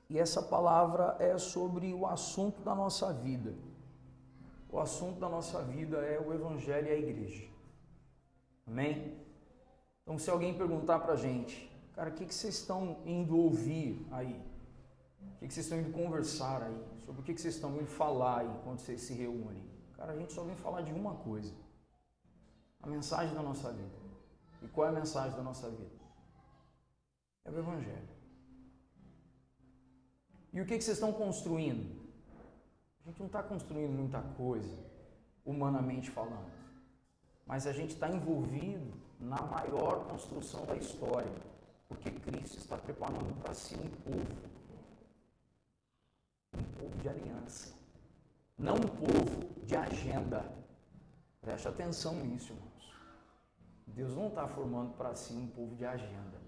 E essa palavra é sobre o assunto da nossa vida. O assunto da nossa vida é o Evangelho e a igreja. Amém? Então, se alguém perguntar para a gente, cara, o que vocês estão indo ouvir aí? O que vocês estão indo conversar aí? Sobre o que vocês estão indo falar aí quando vocês se reúnem? Cara, a gente só vem falar de uma coisa. A mensagem da nossa vida. E qual é a mensagem da nossa vida? É o Evangelho. E o que vocês estão construindo? A gente não está construindo muita coisa, humanamente falando. Mas a gente está envolvido na maior construção da história. Porque Cristo está preparando para si um povo. Um povo de aliança. Não um povo de agenda. Preste atenção nisso, irmãos. Deus não está formando para si um povo de agenda.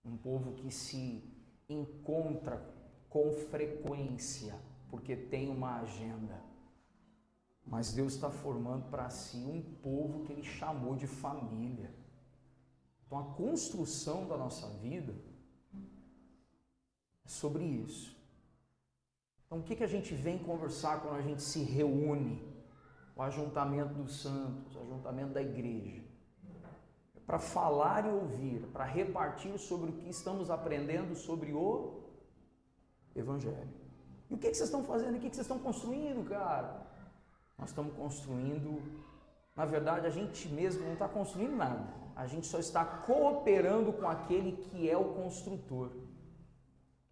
Um povo que se encontra com frequência, porque tem uma agenda. Mas Deus está formando para si um povo que Ele chamou de família. Então a construção da nossa vida é sobre isso. Então o que a gente vem conversar quando a gente se reúne? O ajuntamento dos santos, o ajuntamento da igreja. É para falar e ouvir, para repartir sobre o que estamos aprendendo sobre o Evangelho. E o que vocês estão fazendo? O que vocês estão construindo, cara? Nós estamos construindo, na verdade a gente mesmo não está construindo nada. A gente só está cooperando com aquele que é o construtor.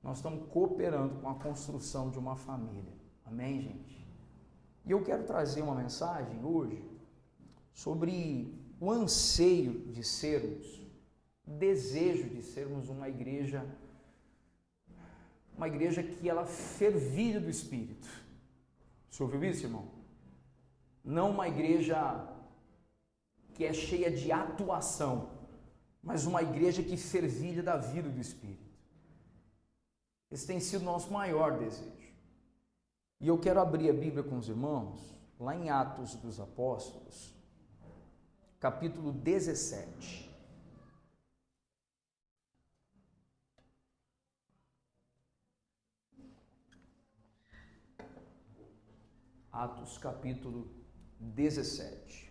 Nós estamos cooperando com a construção de uma família. Amém, gente? E eu quero trazer uma mensagem hoje sobre o anseio de sermos, o desejo de sermos uma igreja que ela fervilha do Espírito. Você ouviu isso, irmão? Não uma igreja que é cheia de atuação, mas uma igreja que fervilha da vida do Espírito. Esse tem sido o nosso maior desejo. E eu quero abrir a Bíblia com os irmãos, lá em Atos dos Apóstolos, capítulo 17. Atos capítulo 17.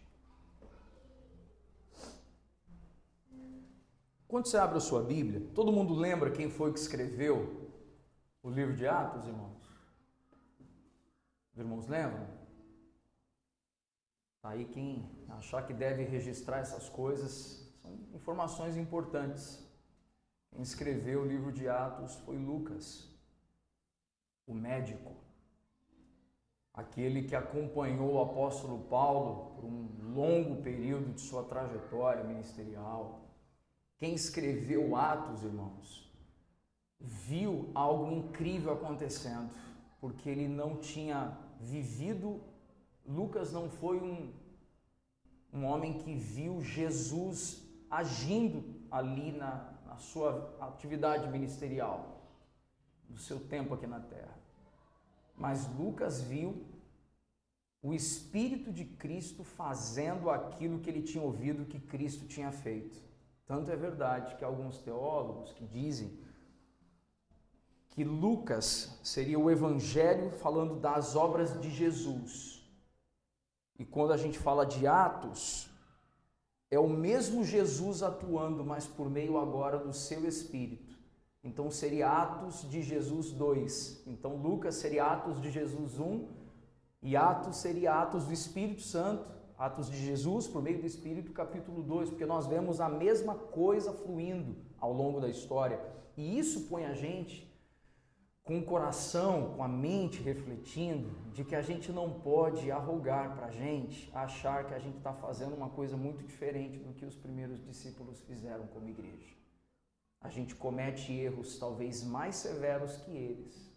Quando você abre a sua Bíblia, todo mundo lembra quem foi que escreveu o livro de Atos, irmãos? Os irmãos lembram? Aí quem achar que deve registrar essas coisas, são informações importantes. Quem escreveu o livro de Atos foi Lucas, o médico. Aquele que acompanhou o apóstolo Paulo por um longo período de sua trajetória ministerial. Quem escreveu Atos, irmãos, viu algo incrível acontecendo, porque ele não tinha vivido. Lucas não foi um homem que viu Jesus agindo ali na sua atividade ministerial, no seu tempo aqui na terra. Mas Lucas viu o Espírito de Cristo fazendo aquilo que ele tinha ouvido que Cristo tinha feito. Tanto é verdade que alguns teólogos que dizem que Lucas seria o Evangelho falando das obras de Jesus. E quando a gente fala de Atos, é o mesmo Jesus atuando, mas por meio agora do seu Espírito. Então seria Atos de Jesus 2. Então Lucas seria Atos de Jesus 1 e Atos seria Atos do Espírito Santo, Atos de Jesus por meio do Espírito, capítulo 2, porque nós vemos a mesma coisa fluindo ao longo da história. E isso põe a gente com o coração, com a mente refletindo de que a gente não pode arrogar para a gente, achar que a gente está fazendo uma coisa muito diferente do que os primeiros discípulos fizeram como igreja. A gente comete erros talvez mais severos que eles.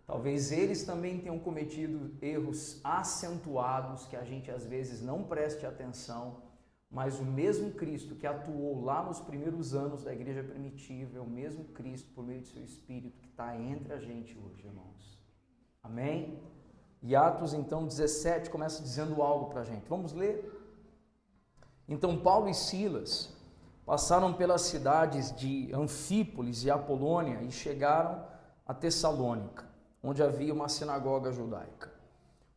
Talvez eles também tenham cometido erros acentuados que a gente às vezes não preste atenção, mas o mesmo Cristo que atuou lá nos primeiros anos da igreja primitiva é o mesmo Cristo por meio do seu Espírito que está entre a gente hoje, irmãos. Amém? E Atos então 17 começa dizendo algo para a gente. Vamos ler? Então Paulo e Silas passaram pelas cidades de Anfípolis e Apolônia e chegaram a Tessalônica, onde havia uma sinagoga judaica.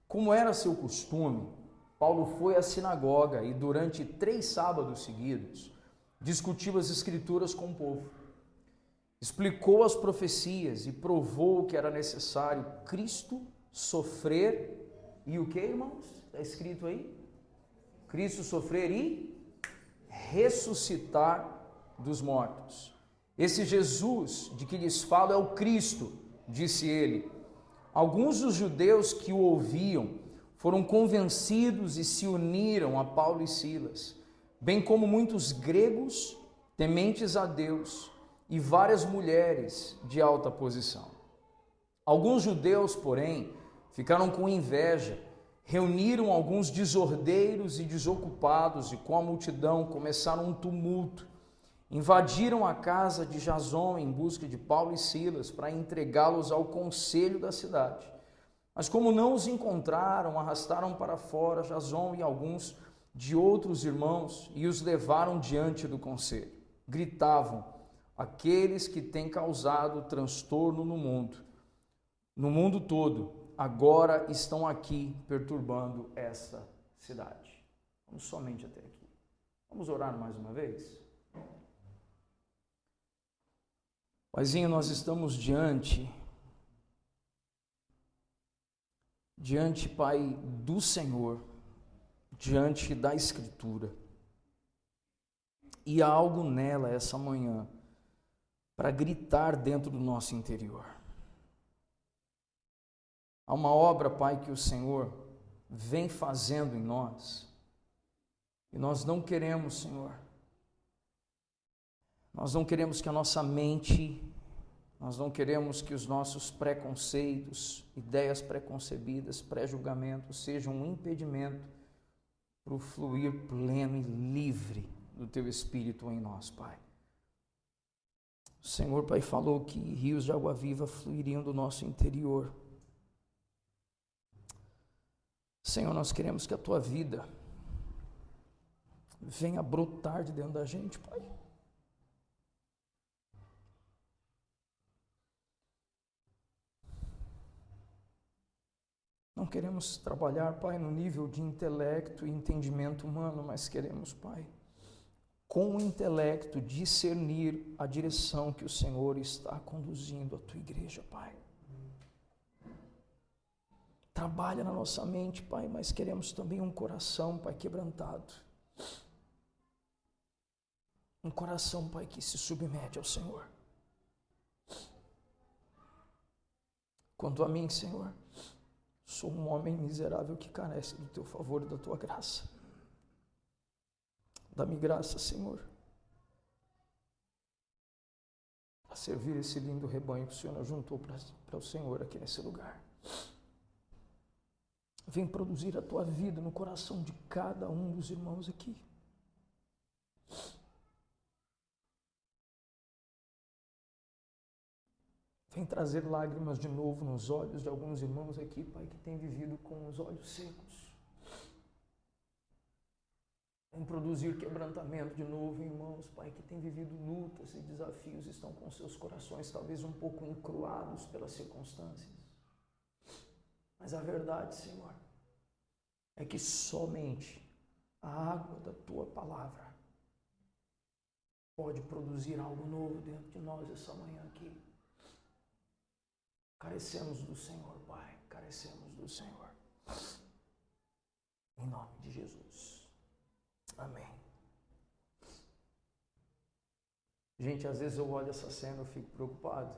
Como era seu costume, Paulo foi à sinagoga e durante 3 sábados seguidos discutiu as escrituras com o povo. Explicou as profecias e provou que era necessário Cristo sofrer e o que, irmãos? Está escrito aí? Cristo sofrer e ressuscitar dos mortos. Esse Jesus de que lhes falo é o Cristo, disse ele. Alguns dos judeus que o ouviam foram convencidos e se uniram a Paulo e Silas, bem como muitos gregos tementes a Deus e várias mulheres de alta posição. Alguns judeus, porém, ficaram com inveja, reuniram alguns desordeiros e desocupados e com a multidão começaram um tumulto. Invadiram a casa de Jason em busca de Paulo e Silas para entregá-los ao conselho da cidade. Mas como não os encontraram, arrastaram para fora Jason e alguns de outros irmãos e os levaram diante do conselho. Gritavam: aqueles que têm causado transtorno no mundo todo, agora estão aqui perturbando essa cidade. Vamos somente até aqui. Vamos orar mais uma vez? Paizinho, nós estamos diante, Pai, do Senhor, diante da Escritura. E há algo nela essa manhã para gritar dentro do nosso interior. Há uma obra, Pai, que o Senhor vem fazendo em nós. E nós não queremos, Senhor, nós não queremos que a nossa mente, nós não queremos que os nossos preconceitos, ideias preconcebidas, pré-julgamentos sejam um impedimento para o fluir pleno e livre do Teu Espírito em nós, Pai. O Senhor, Pai, falou que rios de água viva fluiriam do nosso interior. Senhor, nós queremos que a Tua vida venha brotar de dentro da gente, Pai. Não queremos trabalhar, Pai, no nível de intelecto e entendimento humano, mas queremos, Pai, com o intelecto discernir a direção que o Senhor está conduzindo a Tua igreja, Pai. Trabalha na nossa mente, Pai, mas queremos também um coração, Pai, quebrantado. Um coração, Pai, que se submete ao Senhor. Quanto a mim, Senhor, sou um homem miserável que carece do Teu favor e da Tua graça. Dá-me graça, Senhor, a servir esse lindo rebanho que o Senhor ajuntou para o Senhor aqui nesse lugar. Vem produzir a Tua vida no coração de cada um dos irmãos aqui. Vem trazer lágrimas de novo nos olhos de alguns irmãos aqui, Pai, que têm vivido com os olhos secos. Vem produzir quebrantamento de novo, irmãos, Pai, que têm vivido lutas e desafios, estão com seus corações talvez um pouco encruados pelas circunstâncias. Mas a verdade, Senhor, é que somente a água da Tua palavra pode produzir algo novo dentro de nós essa manhã aqui. Carecemos do Senhor, Pai, carecemos do Senhor. Em nome de Jesus. Amém. Gente, às vezes eu olho essa cena e fico preocupado.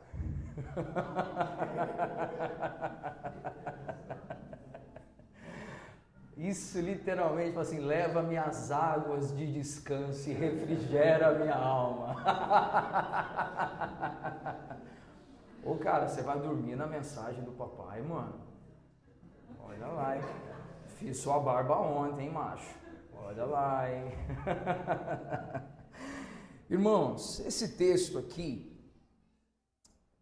Isso literalmente, assim, leva-me às águas de descanso e refrigera a minha alma. Ô cara, você vai dormir na mensagem do papai, mano? Olha lá, hein? Fiz sua barba ontem, hein, macho? Olha lá, hein? Irmãos, esse texto aqui,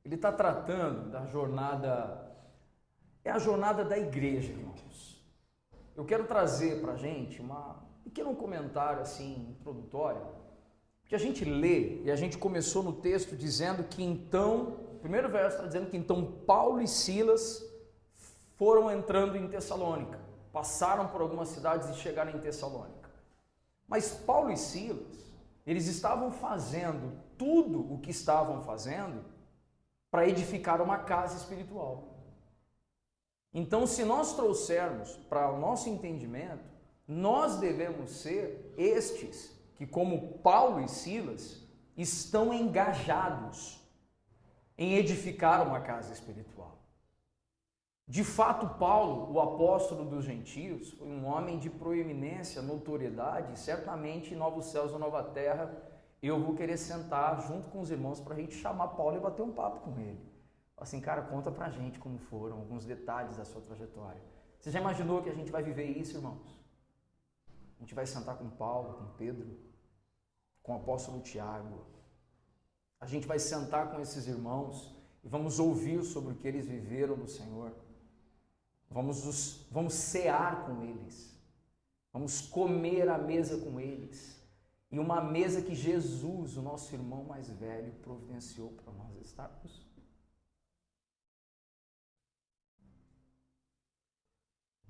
ele está tratando da jornada, é a jornada da igreja, irmãos. Eu quero trazer para a gente um pequeno comentário assim, introdutório, que a gente lê, e a gente começou no texto dizendo que então primeiro verso está dizendo que então Paulo e Silas foram entrando em Tessalônica, passaram por algumas cidades e chegaram em Tessalônica. Mas Paulo e Silas, eles estavam fazendo tudo o que estavam fazendo para edificar uma casa espiritual. Então, se nós trouxermos para o nosso entendimento, nós devemos ser estes que, como Paulo e Silas, estão engajados em edificar uma casa espiritual. De fato, Paulo, o apóstolo dos gentios, foi um homem de proeminência, notoriedade, e certamente em Novos Céus ou Nova Terra eu vou querer sentar junto com os irmãos para a gente chamar Paulo e bater um papo com ele. Assim, cara, conta pra gente como foram, alguns detalhes da sua trajetória. Você já imaginou que a gente vai viver isso, irmãos? A gente vai sentar com Paulo, com Pedro, com o apóstolo Tiago. A gente vai sentar com esses irmãos e vamos ouvir sobre o que eles viveram do Senhor. Vamos cear com eles. Vamos comer à mesa com eles. E uma mesa que Jesus, o nosso irmão mais velho, providenciou para nós estarmos.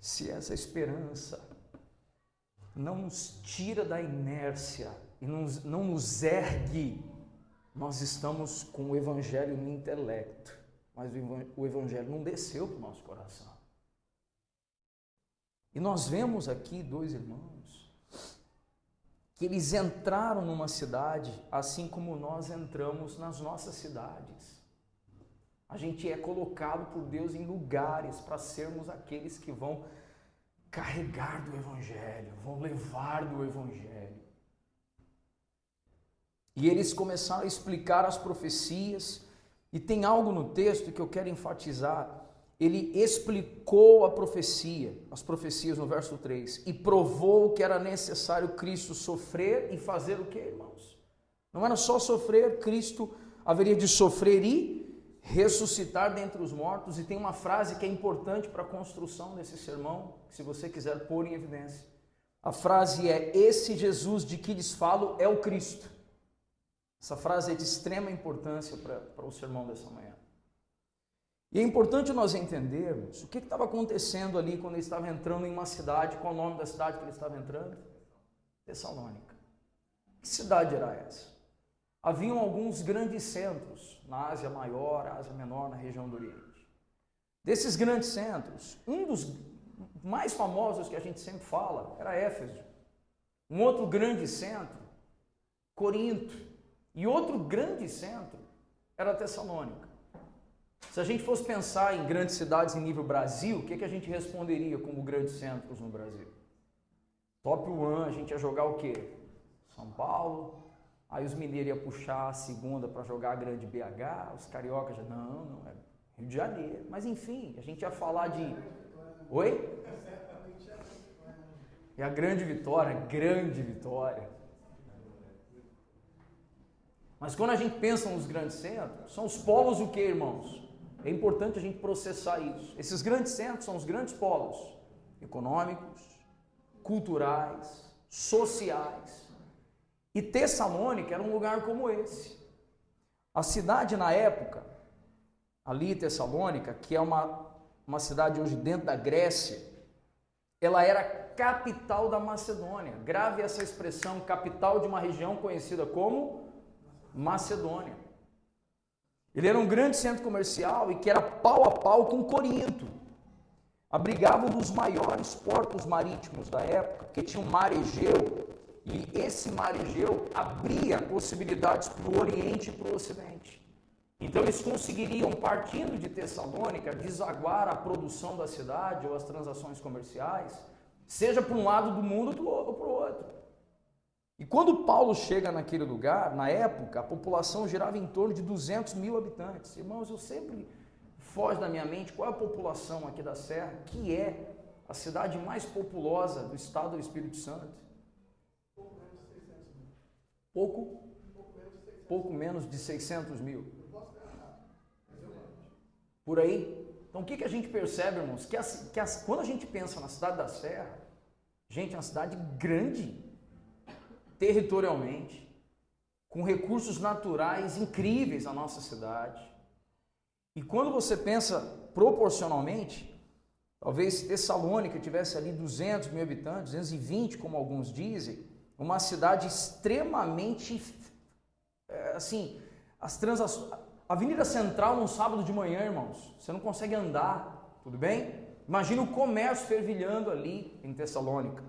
Se essa esperança não nos tira da inércia e não nos ergue, nós estamos com o Evangelho no intelecto, mas o Evangelho não desceu para o nosso coração. E nós vemos aqui dois irmãos que eles entraram numa cidade assim como nós entramos nas nossas cidades. A gente é colocado por Deus em lugares para sermos aqueles que vão carregar do Evangelho, vão levar do Evangelho. E eles começaram a explicar as profecias, e tem algo no texto que eu quero enfatizar. Ele explicou a profecia, as profecias no verso 3, e provou que era necessário Cristo sofrer e fazer o que, irmãos? Não era só sofrer, Cristo haveria de sofrer e ressuscitar dentre os mortos. E tem uma frase que é importante para a construção desse sermão, que se você quiser pôr em evidência. A frase é: esse Jesus de que lhes falo é o Cristo. Essa frase é de extrema importância para o sermão dessa manhã. E é importante nós entendermos o que estava acontecendo ali quando ele estava entrando em uma cidade. Qual o nome da cidade que ele estava entrando? Tessalônica. Que cidade era essa? Haviam alguns grandes centros na Ásia Maior, Ásia Menor, na região do Oriente. Desses grandes centros, um dos mais famosos que a gente sempre fala era Éfeso. Um outro grande centro, Corinto. E outro grande centro era Tessalônica. Se a gente fosse pensar em grandes cidades em nível Brasil, o que a gente responderia como grandes centros no Brasil? Top 1, a gente ia jogar o quê? São Paulo. Aí os mineiros iam puxar a segunda para jogar a grande BH, os cariocas já, não, é Rio de Janeiro. Mas enfim, a gente ia falar de... Oi? É a grande vitória. Mas quando a gente pensa nos grandes centros, são os polos o que, irmãos? É importante a gente processar isso. Esses grandes centros são os grandes polos econômicos, culturais, sociais. E Tessalônica era um lugar como esse. A cidade na época, ali Tessalônica, que é uma cidade hoje dentro da Grécia, ela era capital da Macedônia. Grave essa expressão, capital de uma região conhecida como Macedônia. Ele era um grande centro comercial e que era pau a pau com Corinto. Abrigava um dos maiores portos marítimos da época, que tinha o Mar Egeu. E esse Mar Egeu abria possibilidades para o Oriente e para o Ocidente. Então eles conseguiriam, partindo de Tessalônica, desaguar a produção da cidade ou as transações comerciais, seja para um lado do mundo ou para o outro. E quando Paulo chega naquele lugar, na época, a população girava em torno de 200 mil habitantes. Irmãos, eu sempre foge da minha mente qual é a população aqui da Serra, que é a cidade mais populosa do estado do Espírito Santo. Pouco menos de 600 mil. Por aí. Então o que a gente percebe, irmãos? Quando a gente pensa na cidade da Serra, gente, é uma cidade grande, territorialmente, com recursos naturais incríveis a nossa cidade. E quando você pensa proporcionalmente, talvez se Tessalônica tivesse ali 200 mil habitantes, 220, como alguns dizem, uma cidade extremamente, assim, a Avenida Central num sábado de manhã, irmãos, você não consegue andar, tudo bem? Imagina o comércio fervilhando ali em Tessalônica.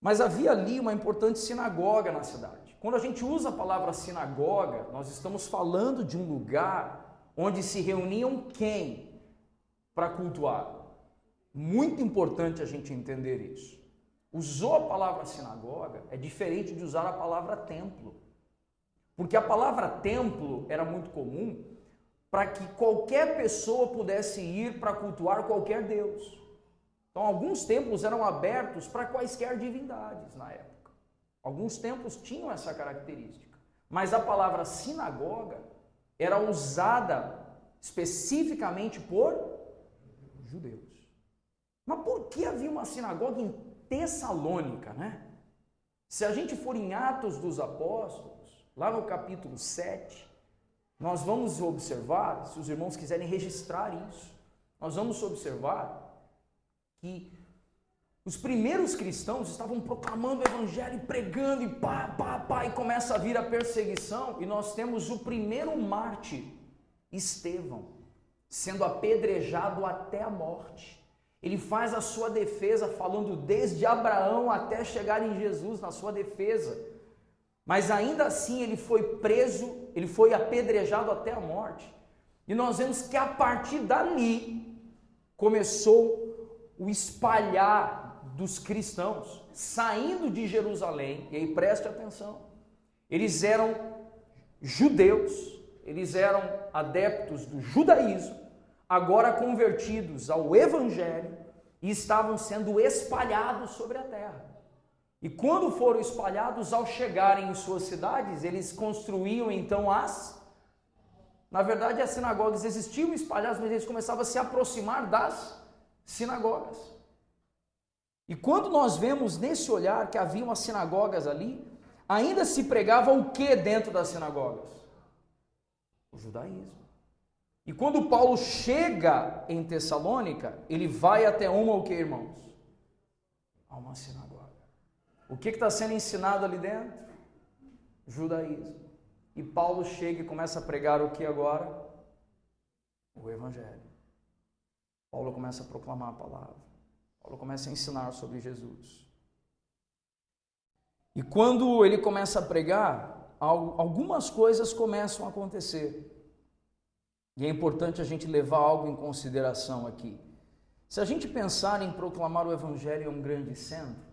Mas havia ali uma importante sinagoga na cidade. Quando a gente usa a palavra sinagoga, nós estamos falando de um lugar onde se reuniam quem para cultuar? Muito importante a gente entender isso. Usou a palavra sinagoga é diferente de usar a palavra templo. Porque a palavra templo era muito comum para que qualquer pessoa pudesse ir para cultuar qualquer deus. Então, alguns templos eram abertos para quaisquer divindades na época. Alguns templos tinham essa característica. Mas a palavra sinagoga era usada especificamente por judeus. Mas por que havia uma sinagoga em Tessalônica, né? Se a gente for em Atos dos Apóstolos, lá no capítulo 7, nós vamos observar, se os irmãos quiserem registrar isso, nós vamos observar que os primeiros cristãos estavam proclamando o evangelho, pregando e e começa a vir a perseguição, e nós temos o primeiro mártir, Estevão, sendo apedrejado até a morte. Ele faz a sua defesa falando desde Abraão até chegar em Jesus na sua defesa. Mas ainda assim ele foi preso, ele foi apedrejado até a morte. E nós vemos que a partir dali começou o espalhar dos cristãos saindo de Jerusalém. E aí preste atenção, eles eram judeus, eles eram adeptos do judaísmo, agora convertidos ao evangelho, e estavam sendo espalhados sobre a terra. E quando foram espalhados, ao chegarem em suas cidades, eles construíam então na verdade as sinagogas existiam espalhadas, mas eles começavam a se aproximar das sinagogas. E quando nós vemos nesse olhar que haviam as sinagogas ali, ainda se pregava o que dentro das sinagogas? O judaísmo. E quando Paulo chega em Tessalônica, ele vai até o que, irmãos? A uma sinagoga. O que está sendo ensinado ali dentro? Judaísmo. E Paulo chega e começa a pregar o que agora? O evangelho. Paulo começa a proclamar a palavra. Paulo começa a ensinar sobre Jesus. E quando ele começa a pregar, algumas coisas começam a acontecer. E é importante a gente levar algo em consideração aqui. Se a gente pensar em proclamar o evangelho em um grande centro,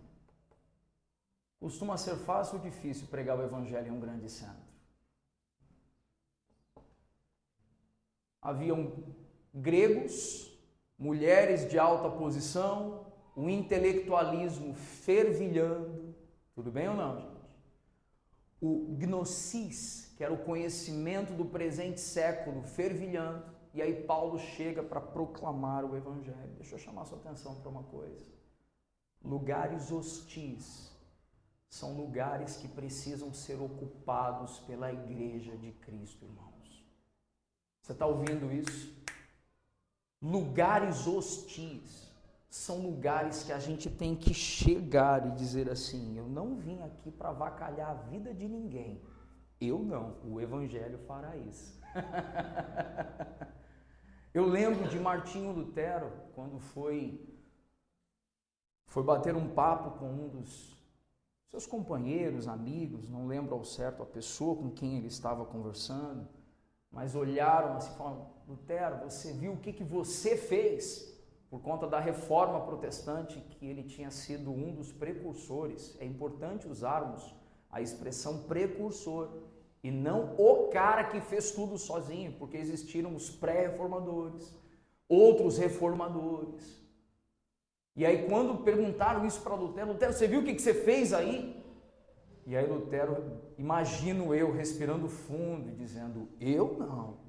costuma ser fácil ou difícil pregar o evangelho em um grande centro? Haviam gregos, mulheres de alta posição, o intelectualismo fervilhando, tudo bem ou não, gente? O gnosis, que era o conhecimento do presente século, fervilhando, e aí Paulo chega para proclamar o evangelho. Deixa eu chamar sua atenção para uma coisa. Lugares hostis são lugares que precisam ser ocupados pela igreja de Cristo, irmãos. Você está ouvindo isso? Lugares hostis são lugares que a gente tem que chegar e dizer assim: eu não vim aqui para avacalhar a vida de ninguém. Eu não, o evangelho fará isso. Eu lembro de Martinho Lutero, quando foi bater um papo com um dos seus companheiros, amigos, não lembro ao certo a pessoa com quem ele estava conversando, mas olharam assim e falaram: Lutero, você viu o que você fez por conta da reforma protestante, que ele tinha sido um dos precursores. É importante usarmos a expressão precursor e não o cara que fez tudo sozinho, porque existiram os pré-reformadores, outros reformadores. E aí quando perguntaram isso para Lutero, você viu o que você fez aí? E aí Lutero, imagino eu, respirando fundo e dizendo: eu não.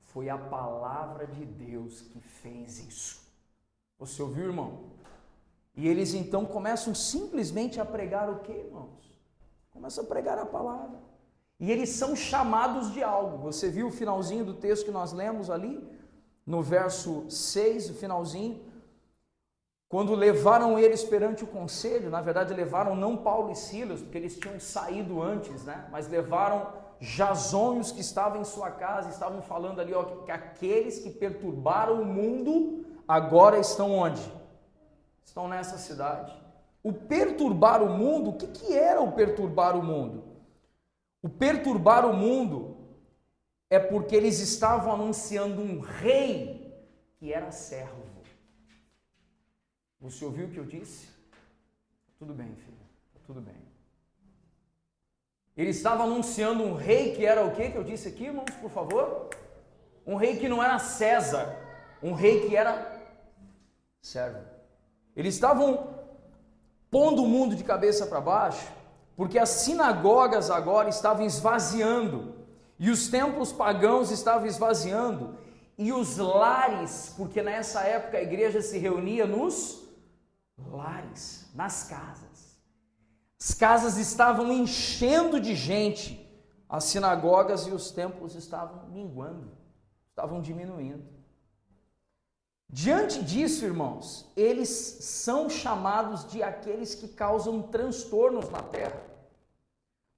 Foi a palavra de Deus que fez isso. Você ouviu, irmão? E eles então começam simplesmente a pregar o quê, irmãos? Começam a pregar a palavra. e eles são chamados de algo. Você viu o finalzinho do texto que nós lemos ali? No verso 6, o finalzinho. Quando levaram eles perante o conselho, na verdade levaram não Paulo e Silas, porque eles tinham saído antes, né? Mas levaram Jasão e os que estavam em sua casa, estavam falando ali, ó, que aqueles que perturbaram o mundo agora estão onde? Estão nessa cidade. O perturbar o mundo, o que era o perturbar o mundo? O perturbar o mundo é porque eles estavam anunciando um rei que era servo. Você ouviu o que eu disse? Tudo bem, filho, tudo bem. Ele estava anunciando um rei que era o que eu disse aqui, irmãos, por favor? Um rei que não era César, um rei que era servo. Eles estavam pondo o mundo de cabeça para baixo, porque as sinagogas agora estavam esvaziando, e os templos pagãos estavam esvaziando, e os lares, porque nessa época a igreja se reunia nos lares, nas casas. As casas estavam enchendo de gente, as sinagogas e os templos estavam minguando, estavam diminuindo. Diante disso, irmãos, eles são chamados de aqueles que causam transtornos na terra.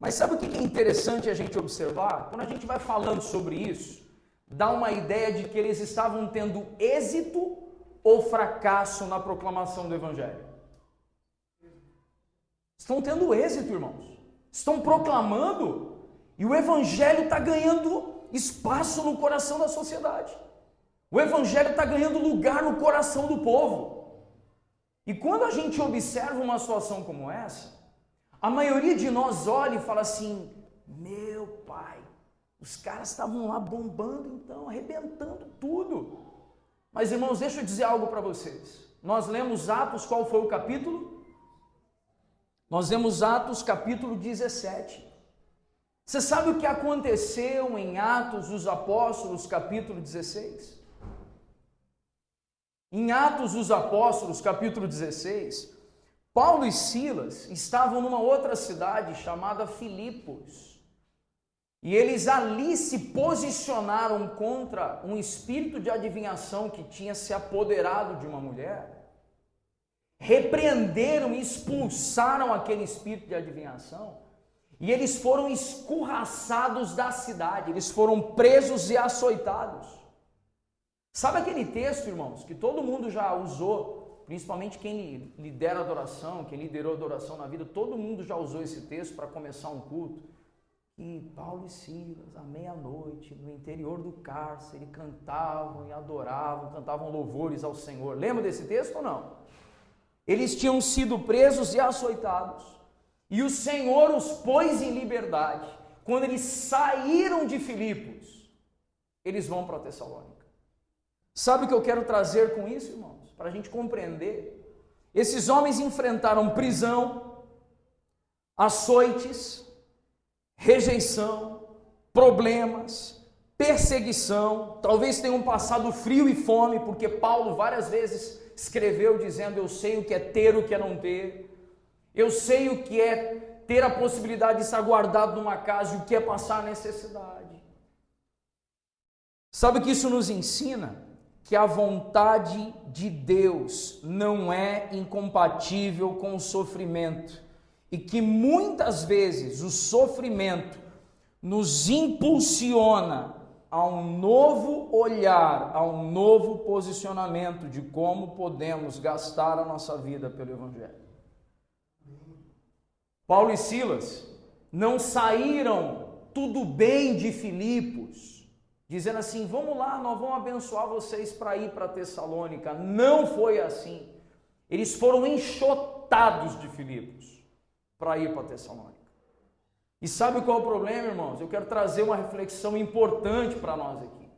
Mas sabe o que é interessante a gente observar? Quando a gente vai falando sobre isso, dá uma ideia de que eles estavam tendo êxito ou fracasso na proclamação do Evangelho. Estão tendo êxito, irmãos. Estão proclamando e o Evangelho está ganhando espaço no coração da sociedade. O Evangelho está ganhando lugar no coração do povo. E quando a gente observa uma situação como essa, a maioria de nós olha e fala assim, meu pai, os caras estavam lá bombando então, arrebentando tudo. Mas irmãos, deixa eu dizer algo para vocês. Nós lemos Atos, qual foi o capítulo? Nós lemos Atos capítulo 17. Você sabe o que aconteceu em Atos dos Apóstolos capítulo 16? Em Atos dos Apóstolos capítulo 16, Paulo e Silas estavam numa outra cidade chamada Filipos. E eles ali se posicionaram contra um espírito de adivinhação que tinha se apoderado de uma mulher. Repreenderam e expulsaram aquele espírito de adivinhação. E eles foram escorraçados da cidade. Eles foram presos e açoitados. Sabe aquele texto, irmãos, que todo mundo já usou, principalmente quem lidera adoração, quem liderou adoração na vida, todo mundo já usou esse texto para começar um culto. E Paulo e Silas, à meia-noite, no interior do cárcere, cantavam e adoravam, cantavam louvores ao Senhor. Lembra desse texto ou não? Eles tinham sido presos e açoitados, e o Senhor os pôs em liberdade. Quando eles saíram de Filipos, eles vão para Tessalônica. Sabe o que eu quero trazer com isso, irmãos? Para a gente compreender. Esses homens enfrentaram prisão, açoites, rejeição, problemas, perseguição, talvez tenham passado frio e fome, porque Paulo várias vezes escreveu dizendo, eu sei o que é ter, o que é não ter, eu sei o que é ter a possibilidade de estar guardado numa casa e o que é passar necessidade. Sabe o que isso nos ensina? Que a vontade de Deus não é incompatível com o sofrimento e que muitas vezes o sofrimento nos impulsiona a um novo olhar, a um novo posicionamento de como podemos gastar a nossa vida pelo Evangelho. Paulo e Silas não saíram tudo bem de Filipos, dizendo assim, vamos lá, nós vamos abençoar vocês para ir para Tessalônica. Não foi assim. Eles foram enxotados de Filipos para ir para Tessalônica. E sabe qual é o problema, irmãos? Eu quero trazer uma reflexão importante para nós aqui.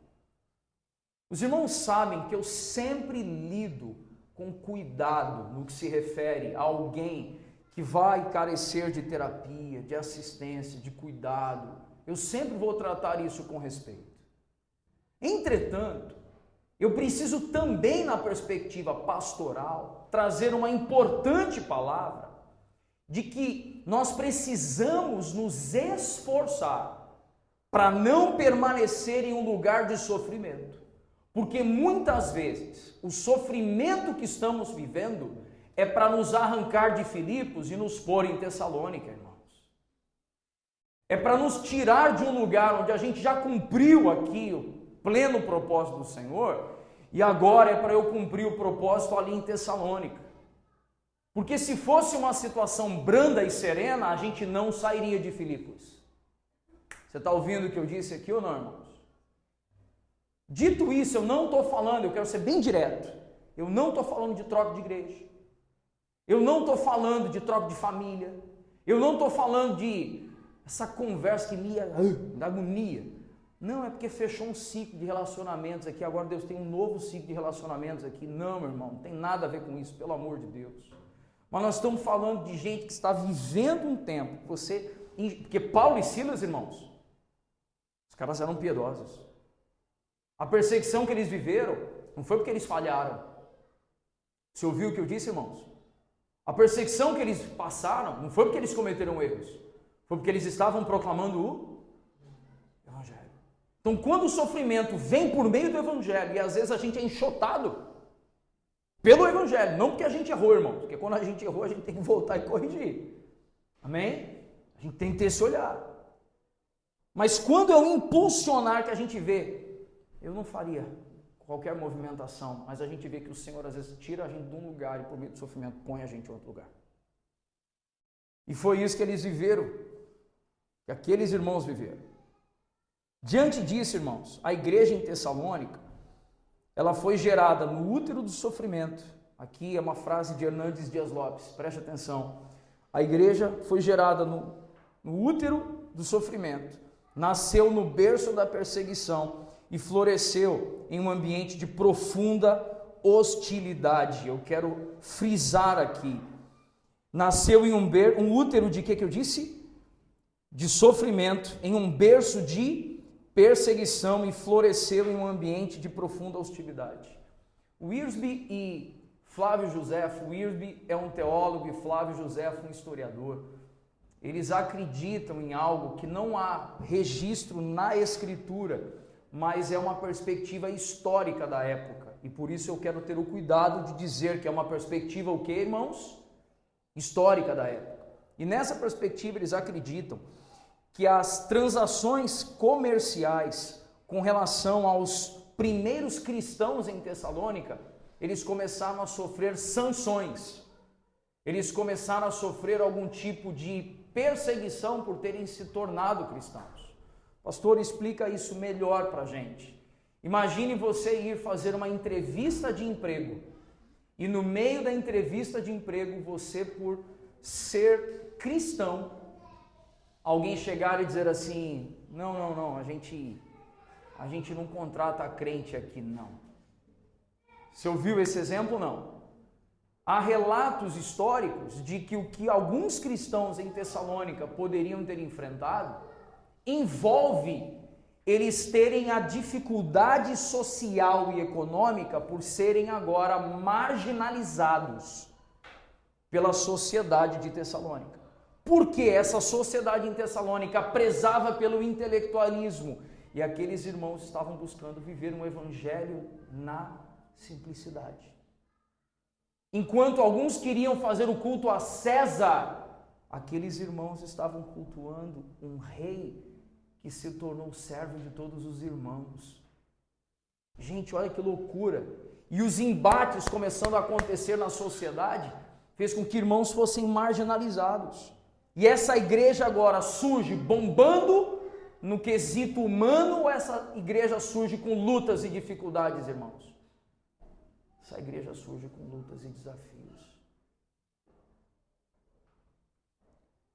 Os irmãos sabem que eu sempre lido com cuidado no que se refere a alguém que vai carecer de terapia, de assistência, de cuidado. Eu sempre vou tratar isso com respeito. Entretanto, eu preciso também, na perspectiva pastoral, trazer uma importante palavra de que nós precisamos nos esforçar para não permanecer em um lugar de sofrimento. Porque muitas vezes o sofrimento que estamos vivendo é para nos arrancar de Filipos e nos pôr em Tessalônica, irmãos. É para nos tirar de um lugar onde a gente já cumpriu aqui o pleno propósito do Senhor, e agora é para eu cumprir o propósito ali em Tessalônica. Porque se fosse uma situação branda e serena, a gente não sairia de Filipos. Você está ouvindo o que eu disse aqui ou não, irmãos? Dito isso, eu não estou falando, eu quero ser bem direto, eu não estou falando de troca de igreja, eu não estou falando de troca de família, eu não estou falando de essa conversa que me dá agonia. Não, é porque fechou um ciclo de relacionamentos aqui, agora Deus tem um novo ciclo de relacionamentos aqui. Não, meu irmão, não tem nada a ver com isso, pelo amor de Deus. Mas nós estamos falando de gente que está vivendo um tempo, porque Paulo e Silas, irmãos, os caras eram piedosos. A perseguição que eles viveram não foi porque eles falharam. Você ouviu o que eu disse, irmãos? A perseguição que eles passaram não foi porque eles cometeram erros, foi porque eles estavam proclamando o Evangelho. Então, quando o sofrimento vem por meio do Evangelho, e às vezes a gente é enxotado pelo Evangelho, não porque a gente errou, irmão, porque quando a gente errou, a gente tem que voltar e corrigir. Amém? A gente tem que ter esse olhar. Mas quando é o impulsionar que a gente vê, eu não faria qualquer movimentação, mas a gente vê que o Senhor às vezes tira a gente de um lugar e por meio do sofrimento põe a gente em outro lugar. E foi isso que eles viveram, que aqueles irmãos viveram. Diante disso, irmãos, a igreja em Tessalônica, ela foi gerada no útero do sofrimento. Aqui é uma frase de Hernandes Dias Lopes, preste atenção. A igreja foi gerada no útero do sofrimento, nasceu no berço da perseguição e floresceu em um ambiente de profunda hostilidade. Eu quero frisar aqui. Nasceu em um útero de que eu disse? De sofrimento, em um berço de perseguição e floresceu em um ambiente de profunda hostilidade. Wiersbe e Flávio Josefo, Wiersbe é um teólogo e Flávio Josefo um historiador. Eles acreditam em algo que não há registro na Escritura, mas é uma perspectiva histórica da época. E por isso eu quero ter o cuidado de dizer que é uma perspectiva o quê, irmãos? Histórica da época. E nessa perspectiva eles acreditam que as transações comerciais com relação aos primeiros cristãos em Tessalônica, eles começaram a sofrer sanções. Eles começaram a sofrer algum tipo de perseguição por terem se tornado cristãos. Pastor, explica isso melhor para a gente. Imagine você ir fazer uma entrevista de emprego e no meio da entrevista de emprego você, por ser cristão, alguém chegar e dizer assim, não, a gente não contrata crente aqui, não. Você ouviu esse exemplo? Não. Há relatos históricos de que o que alguns cristãos em Tessalônica poderiam ter enfrentado envolve eles terem a dificuldade social e econômica por serem agora marginalizados pela sociedade de Tessalônica. Porque essa sociedade em Tessalônica prezava pelo intelectualismo e aqueles irmãos estavam buscando viver um evangelho na simplicidade. Enquanto alguns queriam fazer o culto a César, aqueles irmãos estavam cultuando um rei que se tornou servo de todos os irmãos. Gente, olha que loucura! E os embates começando a acontecer na sociedade fez com que irmãos fossem marginalizados. E essa igreja agora surge bombando no quesito humano, ou essa igreja surge com lutas e dificuldades, irmãos? Essa igreja surge com lutas e desafios.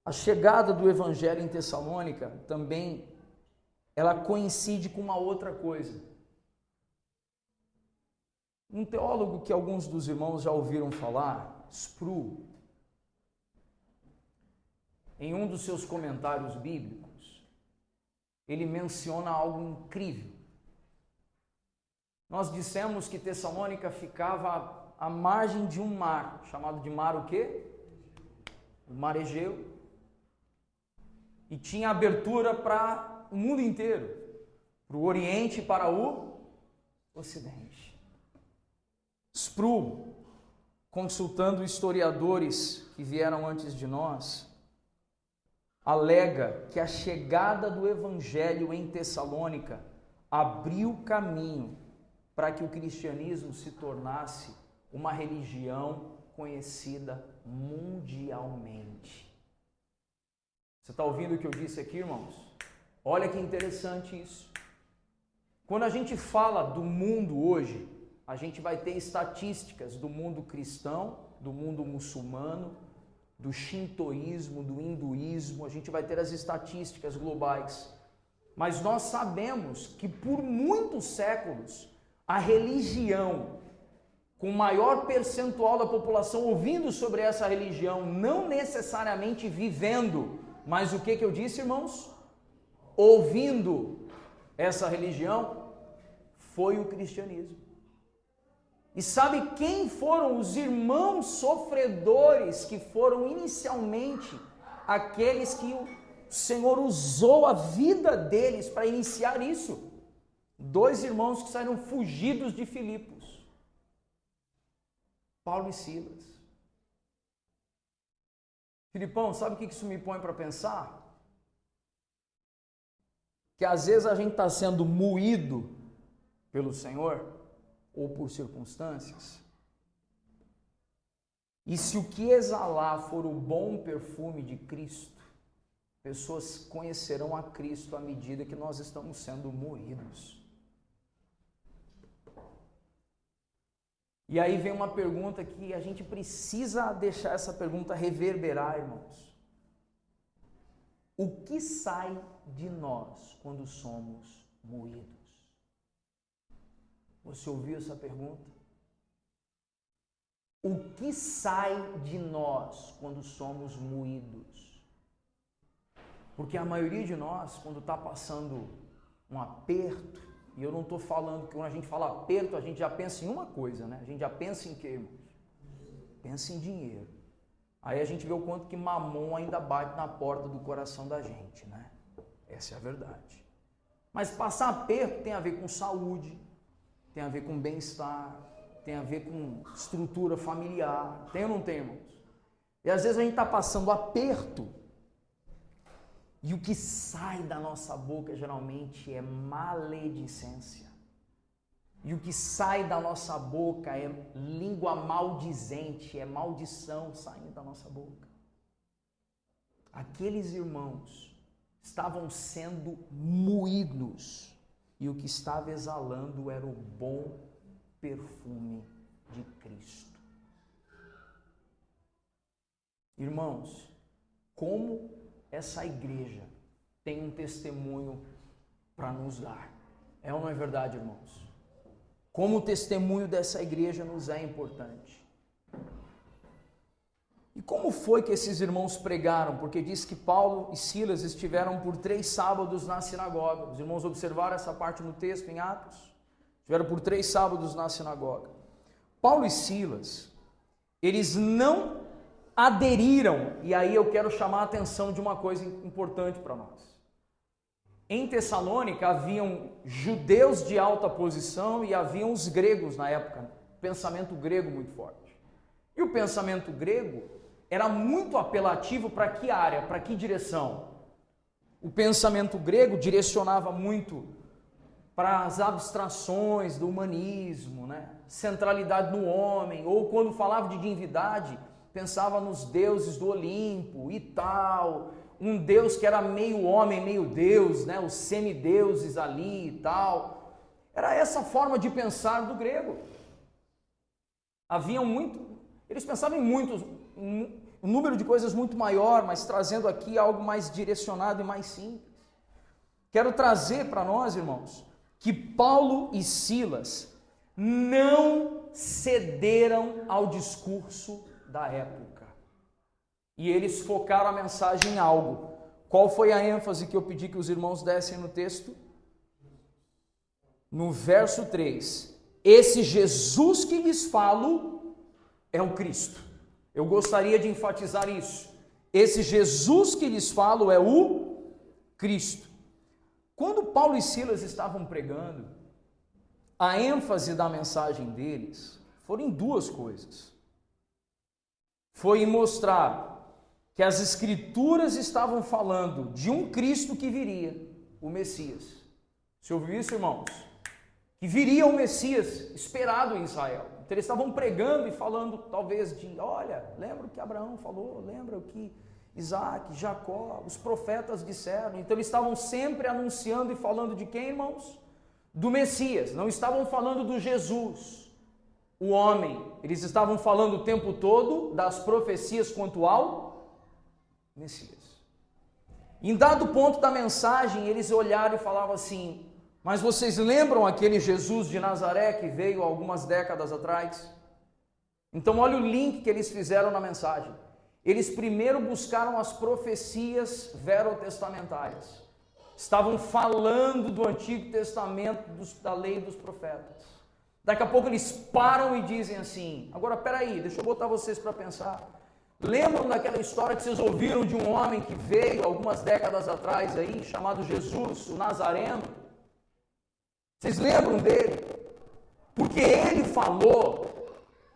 A chegada do evangelho em Tessalônica também, ela coincide com uma outra coisa. Um teólogo que alguns dos irmãos já ouviram falar, Sproul, em um dos seus comentários bíblicos, ele menciona algo incrível. Nós dissemos que Tessalônica ficava à margem de um mar, chamado de mar o quê? O mar Egeu. e tinha abertura para o mundo inteiro, para o Oriente e para o Ocidente. Sproul, consultando historiadores que vieram antes de nós, alega que a chegada do Evangelho em Tessalônica abriu caminho para que o cristianismo se tornasse uma religião conhecida mundialmente. Você está ouvindo o que eu disse aqui, irmãos? Olha que interessante isso. Quando a gente fala do mundo hoje, a gente vai ter estatísticas do mundo cristão, do mundo muçulmano, do shintoísmo, do hinduísmo, a gente vai ter as estatísticas globais. Mas nós sabemos que por muitos séculos, a religião com maior percentual da população ouvindo sobre essa religião, não necessariamente vivendo, mas o que eu disse, irmãos? Ouvindo essa religião, foi o cristianismo. E sabe quem foram os irmãos sofredores que foram inicialmente aqueles que o Senhor usou a vida deles para iniciar isso? 2 irmãos que saíram fugidos de Filipos, Paulo e Silas. Filipão, sabe o que isso me põe para pensar? Que às vezes a gente está sendo moído pelo Senhor ou por circunstâncias, e se o que exalar for o bom perfume de Cristo, pessoas conhecerão a Cristo à medida que nós estamos sendo moídos. E aí vem uma pergunta que a gente precisa deixar essa pergunta reverberar, irmãos. O que sai de nós quando somos moídos? Você ouviu essa pergunta? O que sai de nós quando somos moídos? Porque a maioria de nós, quando está passando um aperto, e eu não estou falando que quando a gente fala aperto, a gente já pensa em uma coisa, né? A gente já pensa em quê, irmãos? Pensa em dinheiro. Aí a gente vê o quanto que Mamon ainda bate na porta do coração da gente, né? Essa é a verdade. Mas passar aperto tem a ver com saúde, tem a ver com bem-estar, tem a ver com estrutura familiar. Tem ou não tem, irmãos? E às vezes a gente está passando aperto e o que sai da nossa boca geralmente é maledicência. E o que sai da nossa boca é língua maldizente, é maldição saindo da nossa boca. Aqueles irmãos estavam sendo moídos e o que estava exalando era o bom perfume de Cristo. Irmãos, como essa igreja tem um testemunho para nos dar. É ou não é verdade, irmãos? Como o testemunho dessa igreja nos é importante. E como foi que esses irmãos pregaram? Porque diz que Paulo e Silas estiveram por 3 sábados na sinagoga. Os irmãos observaram essa parte no texto em Atos? Estiveram por 3 sábados na sinagoga. Paulo e Silas, eles não aderiram, e aí eu quero chamar a atenção de uma coisa importante para nós. Em Tessalônica haviam judeus de alta posição e haviam os gregos na época, pensamento grego muito forte. E o pensamento grego era muito apelativo para que área, para que direção? O pensamento grego direcionava muito para as abstrações do humanismo, né? Centralidade no homem, ou quando falava de divindade, pensava nos deuses do Olimpo e tal, um Deus que era meio homem, meio Deus, né? Os semideuses ali e tal. Era essa forma de pensar do grego. Eles pensavam em um número de coisas muito maior, mas trazendo aqui algo mais direcionado e mais simples. Quero trazer para nós, irmãos, que Paulo e Silas não cederam ao discurso da época. E eles focaram a mensagem em algo. Qual foi a ênfase que eu pedi que os irmãos dessem no texto? No verso 3. Esse Jesus que lhes falo é o Cristo. Eu gostaria de enfatizar isso. Esse Jesus que lhes falo é o Cristo. Quando Paulo e Silas estavam pregando, a ênfase da mensagem deles foram em duas coisas. Foi em mostrar que as Escrituras estavam falando de um Cristo que viria, o Messias. Você ouviu isso, irmãos? Que viria o Messias esperado em Israel. Então eles estavam pregando e falando talvez de, olha, lembra o que Abraão falou, lembra o que Isaac, Jacó, os profetas disseram. Então eles estavam sempre anunciando e falando de quem, irmãos? Do Messias. Não estavam falando do Jesus, o homem. Eles estavam falando o tempo todo das profecias quanto ao Messias. Em dado ponto da mensagem, eles olharam e falavam assim, mas vocês lembram aquele Jesus de Nazaré que veio algumas décadas atrás? Então olha o link que eles fizeram na mensagem. Eles primeiro buscaram as profecias verotestamentárias. Estavam falando do Antigo Testamento, da lei dos profetas. Daqui a pouco eles param e dizem assim, agora peraí, deixa eu botar vocês para pensar. Lembram daquela história que vocês ouviram de um homem que veio algumas décadas atrás aí, chamado Jesus, o Nazareno? Vocês lembram dele? Porque ele falou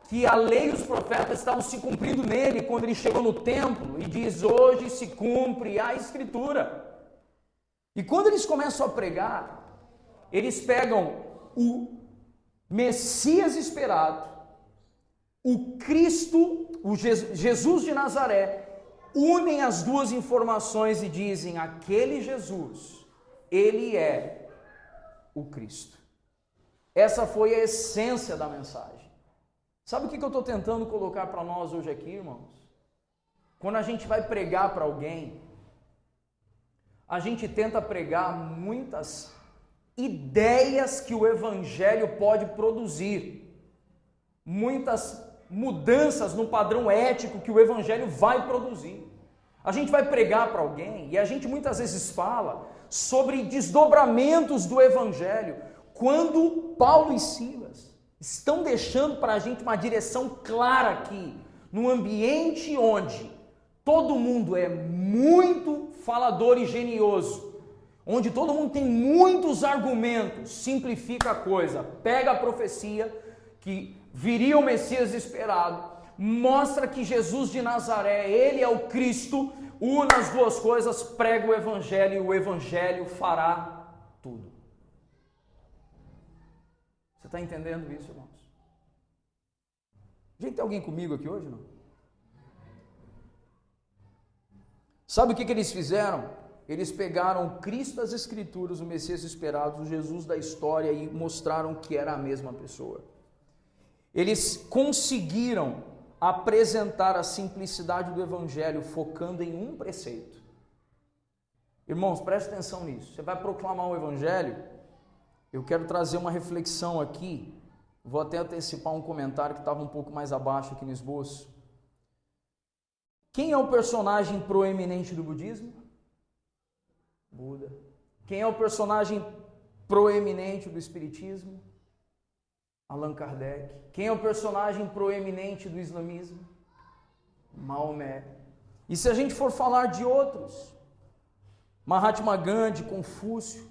que a lei e os profetas estavam se cumprindo nele quando ele chegou no templo e diz, hoje se cumpre a Escritura. E quando eles começam a pregar, eles pegam o Messias esperado, o Cristo, o Jesus de Nazaré, unem as duas informações e dizem, aquele Jesus, ele é o Cristo. Essa foi a essência da mensagem. Sabe o que eu estou tentando colocar para nós hoje aqui, irmãos? Quando a gente vai pregar para alguém, a gente tenta pregar muitas ideias que o Evangelho pode produzir, muitas mudanças no padrão ético que o Evangelho vai produzir. A gente vai pregar para alguém e a gente muitas vezes fala sobre desdobramentos do Evangelho, quando Paulo e Silas estão deixando para a gente uma direção clara aqui, num ambiente onde todo mundo é muito falador e genioso, onde todo mundo tem muitos argumentos, simplifica a coisa, pega a profecia que viria o Messias esperado, mostra que Jesus de Nazaré, ele é o Cristo, une as duas coisas, prega o Evangelho e o Evangelho fará tudo. Você está entendendo isso, irmãos? Gente, tem alguém comigo aqui hoje, não? Sabe o que eles fizeram? Eles pegaram o Cristo das Escrituras, o Messias esperado, o Jesus da história e mostraram que era a mesma pessoa. Eles conseguiram apresentar a simplicidade do Evangelho focando em um preceito. Irmãos, preste atenção nisso. Você vai proclamar o Evangelho? Eu quero trazer uma reflexão aqui. Vou até antecipar um comentário que estava um pouco mais abaixo aqui no esboço. Quem é o personagem proeminente do budismo? Buda. Quem é o personagem proeminente do espiritismo? Allan Kardec. Quem é o personagem proeminente do islamismo? Maomé. E se a gente for falar de outros? Mahatma Gandhi, Confúcio,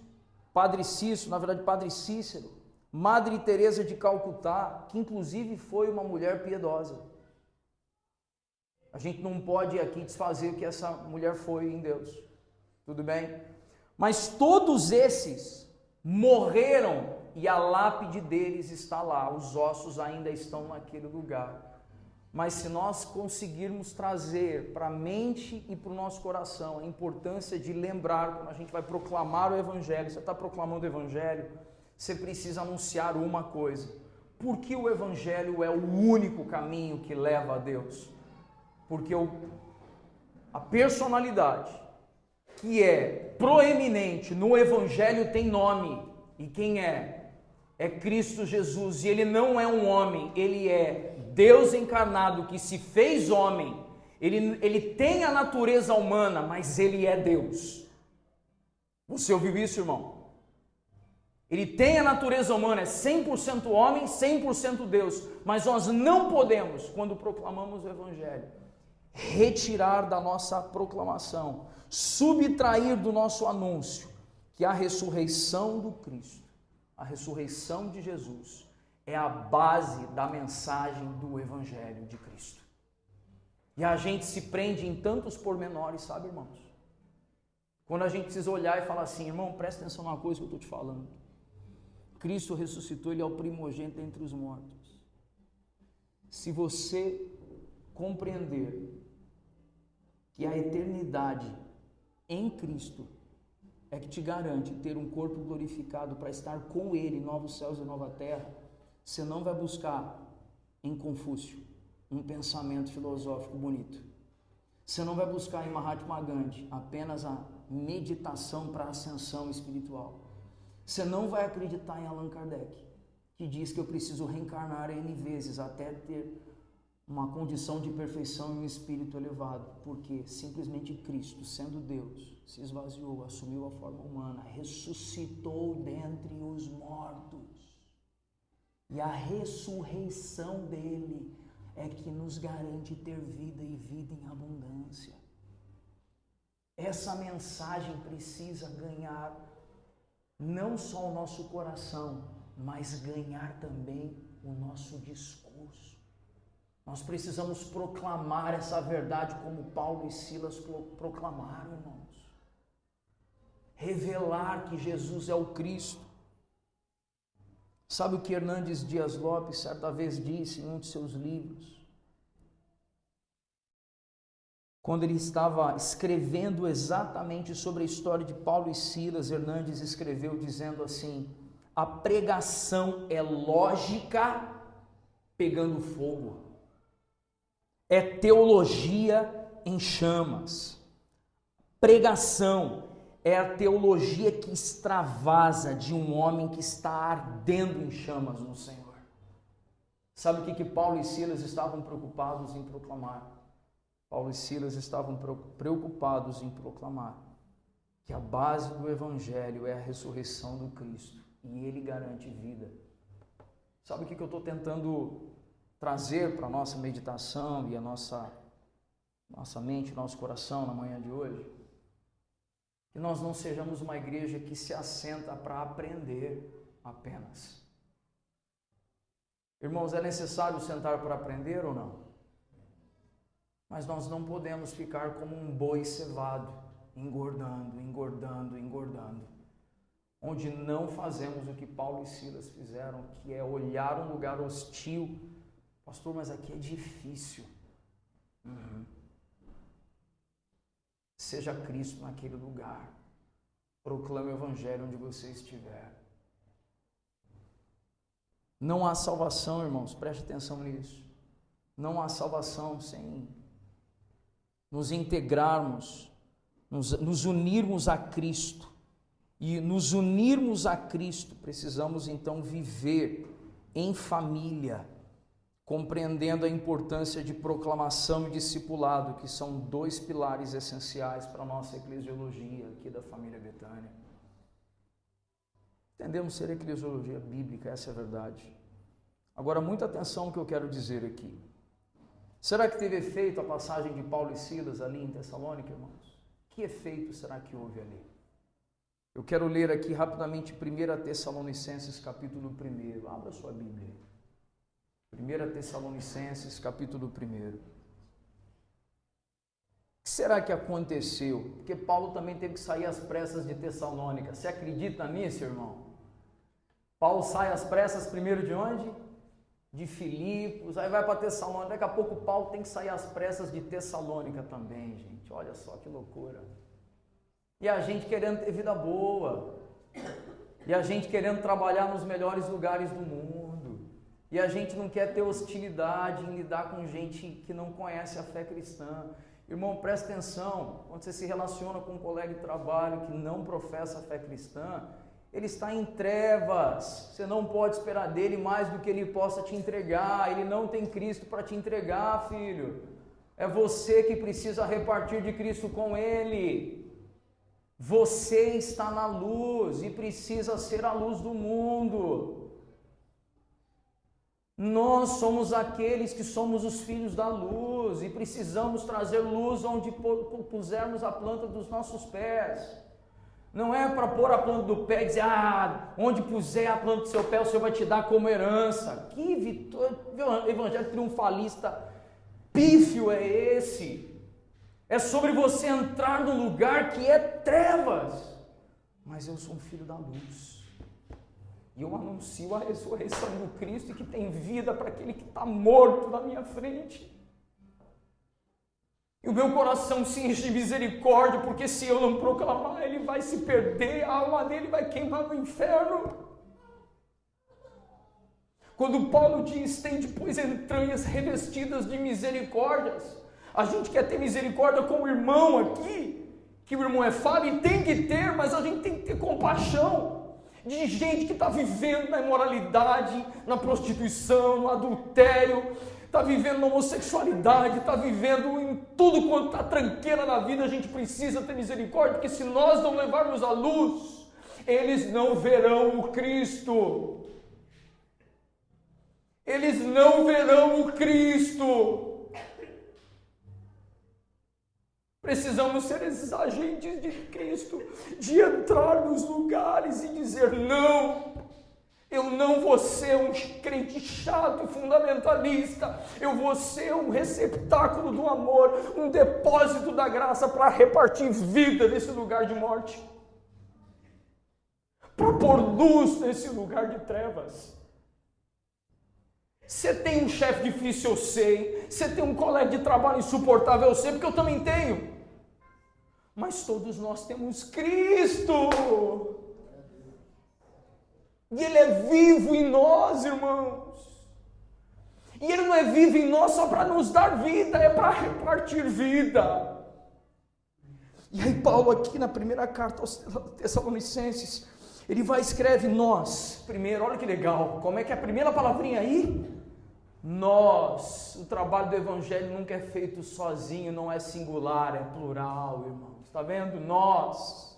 Padre Cícero, na verdade Padre Cícero, Madre Teresa de Calcutá, que inclusive foi uma mulher piedosa. A gente não pode aqui desfazer o que essa mulher foi em Deus. Tudo bem? Mas todos esses morreram e a lápide deles está lá, os ossos ainda estão naquele lugar. Mas se nós conseguirmos trazer para a mente e para o nosso coração a importância de lembrar, quando a gente vai proclamar o Evangelho, você está proclamando o Evangelho, você precisa anunciar uma coisa. Porque o Evangelho é o único caminho que leva a Deus. Porque a personalidade que é proeminente no Evangelho tem nome. E quem é? É Cristo Jesus. E Ele não é um homem, Ele é Deus encarnado que se fez homem. Ele tem a natureza humana, mas Ele é Deus. Você ouviu isso, irmão? Ele tem a natureza humana, é 100% homem, 100% Deus. Mas nós não podemos, quando proclamamos o Evangelho, retirar da nossa proclamação subtrair do nosso anúncio que a ressurreição do Cristo, a ressurreição de Jesus, é a base da mensagem do Evangelho de Cristo. E a gente se prende em tantos pormenores, sabe, irmãos? Quando a gente precisa olhar e falar assim, irmão, presta atenção numa coisa que eu estou te falando. Cristo ressuscitou, Ele é o primogênito entre os mortos. Se você compreender que a eternidade em Cristo é que te garante ter um corpo glorificado para estar com Ele, novos céus e nova terra, você não vai buscar em Confúcio um pensamento filosófico bonito. Você não vai buscar em Mahatma Gandhi apenas a meditação para a ascensão espiritual. Você não vai acreditar em Allan Kardec, que diz que eu preciso reencarnar N vezes até ter uma condição de perfeição e um espírito elevado, porque simplesmente Cristo, sendo Deus, se esvaziou, assumiu a forma humana, ressuscitou dentre os mortos. E a ressurreição dele é que nos garante ter vida e vida em abundância. Essa mensagem precisa ganhar não só o nosso coração, mas ganhar também o nosso discurso. Nós precisamos proclamar essa verdade como Paulo e Silas proclamaram, irmãos. Revelar que Jesus é o Cristo. Sabe o que Hernandes Dias Lopes certa vez disse em um de seus livros? Quando ele estava escrevendo exatamente sobre a história de Paulo e Silas, Hernandes escreveu dizendo assim: a pregação é lógica pegando fogo, é teologia em chamas. Pregação é a teologia que extravasa de um homem que está ardendo em chamas no Senhor. Sabe o que Paulo e Silas estavam preocupados em proclamar? Paulo e Silas estavam preocupados em proclamar que a base do Evangelho é a ressurreição do Cristo e Ele garante vida. Sabe o que eu estou tentando trazer para a nossa meditação e a nossa mente, nosso coração na manhã de hoje? Que nós não sejamos uma igreja que se assenta para aprender apenas. Irmãos, é necessário sentar para aprender ou não? Mas nós não podemos ficar como um boi cevado, engordando, onde não fazemos o que Paulo e Silas fizeram, que é olhar um lugar hostil. Pastor, mas aqui é difícil. Seja Cristo naquele lugar. Proclame o Evangelho onde você estiver. Não há salvação, irmãos, preste atenção nisso. Não há salvação sem nos integrarmos, nos unirmos a Cristo. E nos unirmos a Cristo, precisamos então viver em família, compreendendo a importância de proclamação e discipulado, que são dois pilares essenciais para a nossa eclesiologia aqui da família Betânia. Entendemos ser eclesiologia bíblica, essa é a verdade. Agora, muita atenção no que eu quero dizer aqui. Será que teve efeito a passagem de Paulo e Silas ali em Tessalônica, irmãos? Que efeito será que houve ali? Eu quero ler aqui rapidamente 1 Tessalonicenses capítulo 1. Abra sua Bíblia. 1 Tessalonicenses capítulo 1. O que será que aconteceu? Porque Paulo também teve que sair às pressas de Tessalônica. Você acredita nisso, irmão? Paulo sai às pressas primeiro de onde? De Filipos, aí vai para Tessalônica. Daqui a pouco Paulo tem que sair às pressas de Tessalônica também, gente. Olha só que loucura. E a gente querendo ter vida boa. E a gente querendo trabalhar nos melhores lugares do mundo. E a gente não quer ter hostilidade em lidar com gente que não conhece a fé cristã. Irmão, presta atenção. Quando você se relaciona com um colega de trabalho que não professa a fé cristã, ele está em trevas. Você não pode esperar dele mais do que ele possa te entregar. Ele não tem Cristo para te entregar, filho. É você que precisa repartir de Cristo com ele. Você está na luz e precisa ser a luz do mundo. Nós somos aqueles que somos os filhos da luz e precisamos trazer luz onde pusermos a planta dos nossos pés. Não é para pôr a planta do pé e dizer, onde puser a planta do seu pé, o Senhor vai te dar como herança. Que vitória, evangelho triunfalista pífio é esse? É sobre você entrar num lugar que é trevas. Mas eu sou um filho da luz. E eu anuncio a ressurreição do Cristo e que tem vida para aquele que está morto na minha frente. E o meu coração se enche de misericórdia, porque se eu não proclamar, ele vai se perder, a alma dele vai queimar no inferno. Quando Paulo diz, tem depois entranhas revestidas de misericórdias, a gente quer ter misericórdia com o irmão aqui, que o irmão é falho e tem que ter, mas a gente tem que ter compaixão de gente que está vivendo na imoralidade, na prostituição, no adultério, está vivendo na homossexualidade, está vivendo em tudo quanto está tranqueira na vida. A gente precisa ter misericórdia, porque se nós não levarmos a luz, eles não verão o Cristo. Eles não verão o Cristo. Precisamos ser esses agentes de Cristo, de entrar nos lugares e dizer, não, eu não vou ser um crente chato e fundamentalista, eu vou ser um receptáculo do amor, um depósito da graça para repartir vida nesse lugar de morte, para pôr luz nesse lugar de trevas. Você tem um chefe difícil, eu sei. Você tem um colega de trabalho insuportável, eu sei, porque eu também tenho. Mas todos nós temos Cristo. E Ele é vivo em nós, irmãos. E Ele não é vivo em nós só para nos dar vida, é para repartir vida. E aí Paulo aqui na primeira carta aos Tessalonicenses, ele vai e escreve nós, primeiro, olha que legal, como é que é a primeira palavrinha aí? Nós, o trabalho do Evangelho nunca é feito sozinho, não é singular, é plural, irmãos, está vendo? Nós,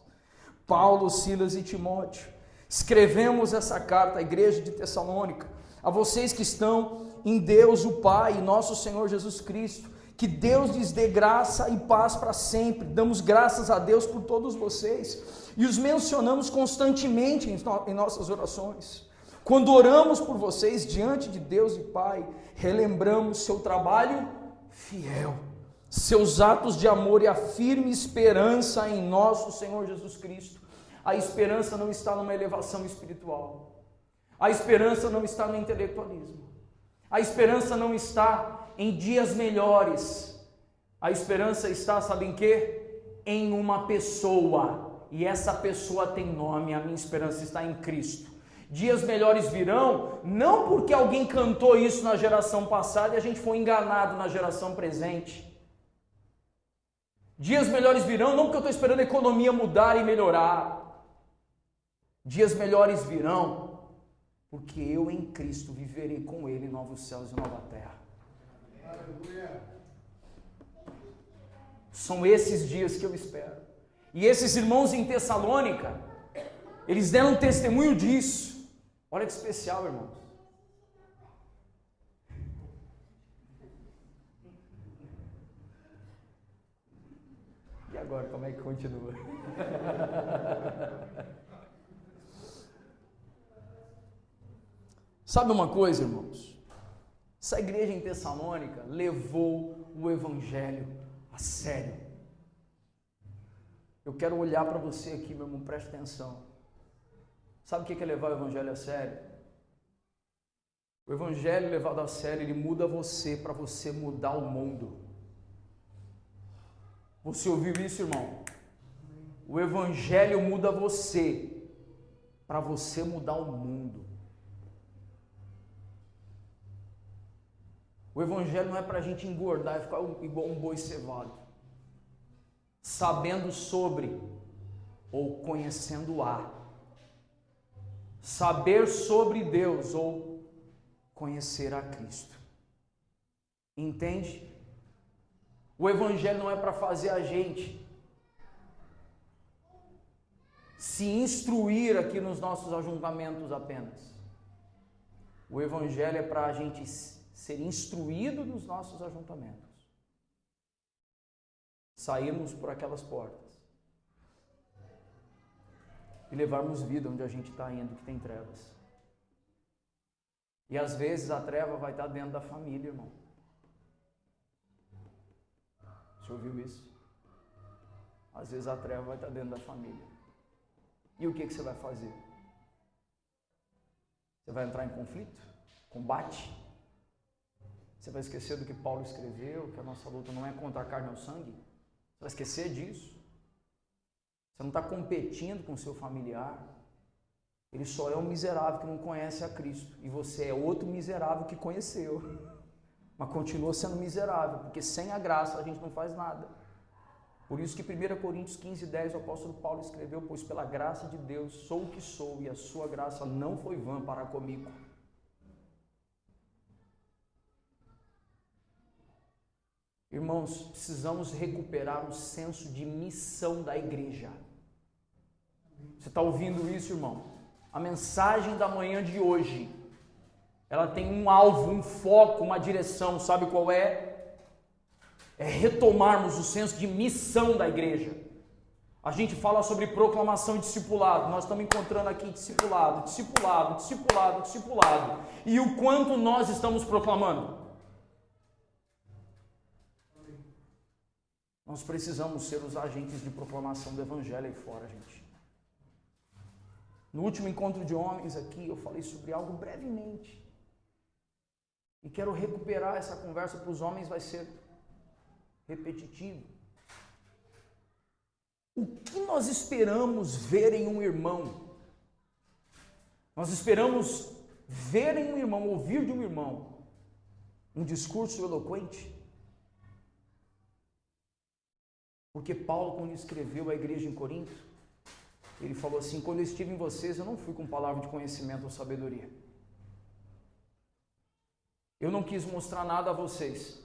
Paulo, Silas e Timóteo, escrevemos essa carta à igreja de Tessalônica, a vocês que estão em Deus o Pai e nosso Senhor Jesus Cristo, que Deus lhes dê graça e paz para sempre. Damos graças a Deus por todos vocês e os mencionamos constantemente em nossas orações. Quando oramos por vocês diante de Deus e Pai, relembramos seu trabalho fiel, seus atos de amor e a firme esperança em nosso Senhor Jesus Cristo. A esperança não está numa elevação espiritual, a esperança não está no intelectualismo, a esperança não está em dias melhores, a esperança está, sabe em quê? Em uma pessoa, e essa pessoa tem nome, a minha esperança está em Cristo. Dias melhores virão, não porque alguém cantou isso na geração passada e a gente foi enganado na geração presente. Dias melhores virão, não porque eu estou esperando a economia mudar e melhorar. Dias melhores virão, porque eu em Cristo viverei com Ele em novos céus e nova terra. São esses dias que eu espero. E esses irmãos em Tessalônica, eles deram testemunho disso. Olha que especial, irmãos. E agora, como é que continua? Sabe uma coisa, irmãos? Essa igreja em Tessalônica levou o Evangelho a sério. Eu quero olhar para você aqui, meu irmão, preste atenção. Sabe o que é levar o Evangelho a sério? O Evangelho levado a sério, ele muda você para você mudar o mundo. Você ouviu isso, irmão? O Evangelho muda você para você mudar o mundo. O Evangelho não é para a gente engordar e ficar igual um boi cevado, sabendo sobre ou conhecendo a. Saber sobre Deus ou conhecer a Cristo. Entende? O Evangelho não é para fazer a gente se instruir aqui nos nossos ajuntamentos apenas. O Evangelho é para a gente ser instruído nos nossos ajuntamentos. Sairmos por aquelas portas e levarmos vida onde a gente está indo, que tem trevas. E às vezes a treva vai estar dentro da família, irmão. Você ouviu isso? Às vezes a treva vai estar dentro da família. E o que você vai fazer? Você vai entrar em conflito? Combate? Você vai esquecer do que Paulo escreveu, que a nossa luta não é contra a carne ou o sangue? Você vai esquecer disso? Você não está competindo com o seu familiar. Ele só é um miserável que não conhece a Cristo. E você é outro miserável que conheceu. Mas continua sendo miserável, porque sem a graça a gente não faz nada. Por isso que 1 Coríntios 15:10 o apóstolo Paulo escreveu: pois pela graça de Deus sou o que sou, e a sua graça não foi vã para comigo. Irmãos, precisamos recuperar o senso de missão da igreja. Você está ouvindo isso, irmão? A mensagem da manhã de hoje, ela tem um alvo, um foco, uma direção. Sabe qual é? É retomarmos o senso de missão da igreja. A gente fala sobre proclamação e discipulado. Nós estamos encontrando aqui discipulado. E o quanto nós estamos proclamando? Nós precisamos ser os agentes de proclamação do Evangelho aí fora, gente. No último encontro de homens aqui, eu falei sobre algo brevemente. E quero recuperar essa conversa para os homens, vai ser repetitivo. O que nós esperamos ver em um irmão? Nós esperamos ver em um irmão, ouvir de um irmão, um discurso eloquente? Porque Paulo, quando escreveu à igreja em Corinto, ele falou assim: quando eu estive em vocês, eu não fui com palavra de conhecimento ou sabedoria. Eu não quis mostrar nada a vocês,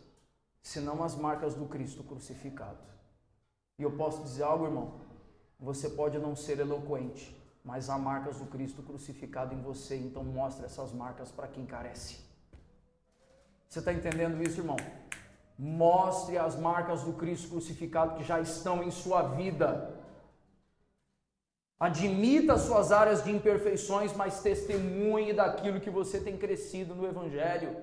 senão as marcas do Cristo crucificado. E eu posso dizer algo, irmão: você pode não ser eloquente, mas há marcas do Cristo crucificado em você, então mostre essas marcas para quem carece. Você está entendendo isso, irmão? Mostre as marcas do Cristo crucificado que já estão em sua vida. Admita as suas áreas de imperfeições, mas testemunhe daquilo que você tem crescido no Evangelho.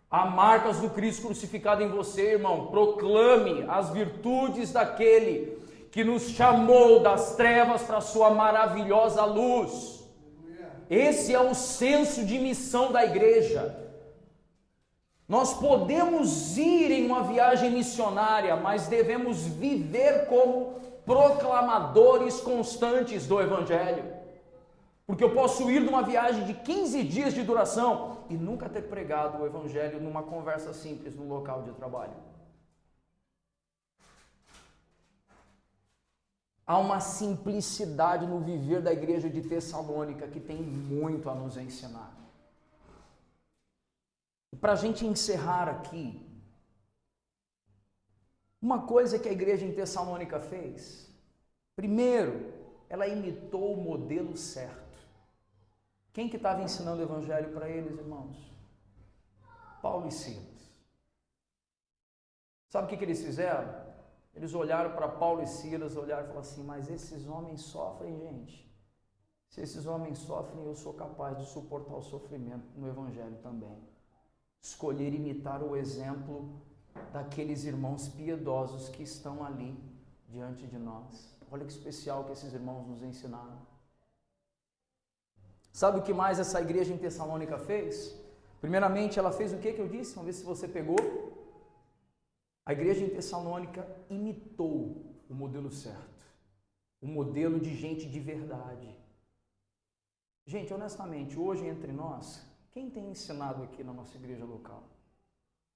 Há marcas do Cristo crucificado em você, irmão. Proclame as virtudes daquele que nos chamou das trevas para a sua maravilhosa luz. Esse é o senso de missão da igreja. Nós podemos ir em uma viagem missionária, mas devemos viver como proclamadores constantes do Evangelho. Porque eu posso ir numa viagem de 15 dias de duração e nunca ter pregado o Evangelho numa conversa simples no local de trabalho. Há uma simplicidade no viver da igreja de Tessalônica que tem muito a nos ensinar. Para a gente encerrar aqui, uma coisa que a igreja em Tessalônica fez: primeiro, ela imitou o modelo certo. Quem que estava ensinando o Evangelho para eles, irmãos? Paulo e Silas. Sabe o que eles fizeram? Eles olharam para Paulo e Silas, olharam e falaram assim: mas esses homens sofrem, gente. Se esses homens sofrem, eu sou capaz de suportar o sofrimento no Evangelho também. Escolher imitar o exemplo daqueles irmãos piedosos que estão ali diante de nós. Olha que especial que esses irmãos nos ensinaram. Sabe o que mais essa igreja em Tessalônica fez? Primeiramente, ela fez o que eu disse? Vamos ver se você pegou. A igreja em Tessalônica imitou o modelo certo. O modelo de gente de verdade. Gente, honestamente, hoje entre nós, quem tem ensinado aqui na nossa igreja local?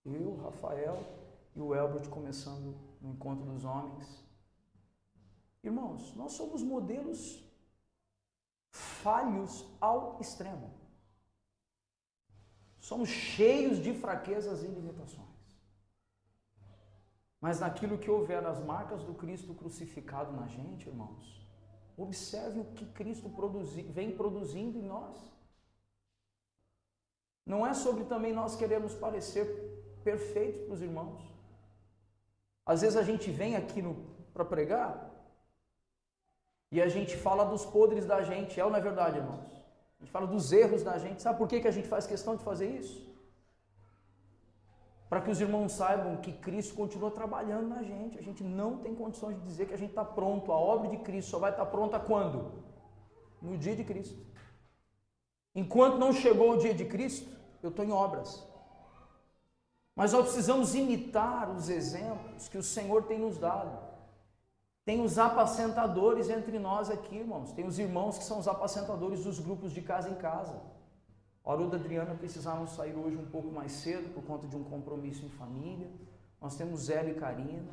Eu, Rafael e o Elbert, começando no encontro dos homens. Irmãos, nós somos modelos falhos ao extremo. Somos cheios de fraquezas e limitações. Mas naquilo que houver as marcas do Cristo crucificado na gente, irmãos, Observe o que Cristo vem produzindo em nós. Não é sobre também nós queremos parecer perfeitos para os irmãos. Às vezes a gente vem aqui para pregar e a gente fala dos podres da gente. É ou não é verdade, irmãos? A gente fala dos erros da gente. Sabe por que a gente faz questão de fazer isso? Para que os irmãos saibam que Cristo continua trabalhando na gente. A gente não tem condições de dizer que a gente está pronto. A obra de Cristo só vai estar pronta quando? No dia de Cristo. Enquanto não chegou o dia de Cristo, eu estou em obras. Mas nós precisamos imitar os exemplos que o Senhor tem nos dado. Tem os apacentadores entre nós aqui, irmãos. Tem os irmãos que são os apacentadores dos grupos de casa em casa. Haroldo e Adriana precisaram sair hoje um pouco mais cedo por conta de um compromisso em família. Nós temos Zélio e Karina,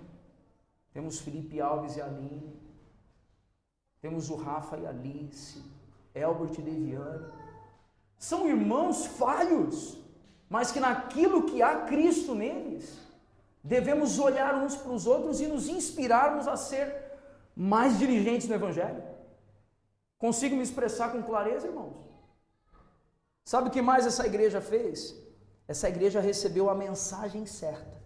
temos Felipe Alves e Aline, temos o Rafa e Alice, Elbert e Deviane. São irmãos falhos, mas que naquilo que há Cristo neles, devemos olhar uns para os outros e nos inspirarmos a ser mais diligentes no Evangelho. Consigo me expressar com clareza, irmãos? Sabe o que mais essa igreja fez? Essa igreja recebeu a mensagem certa.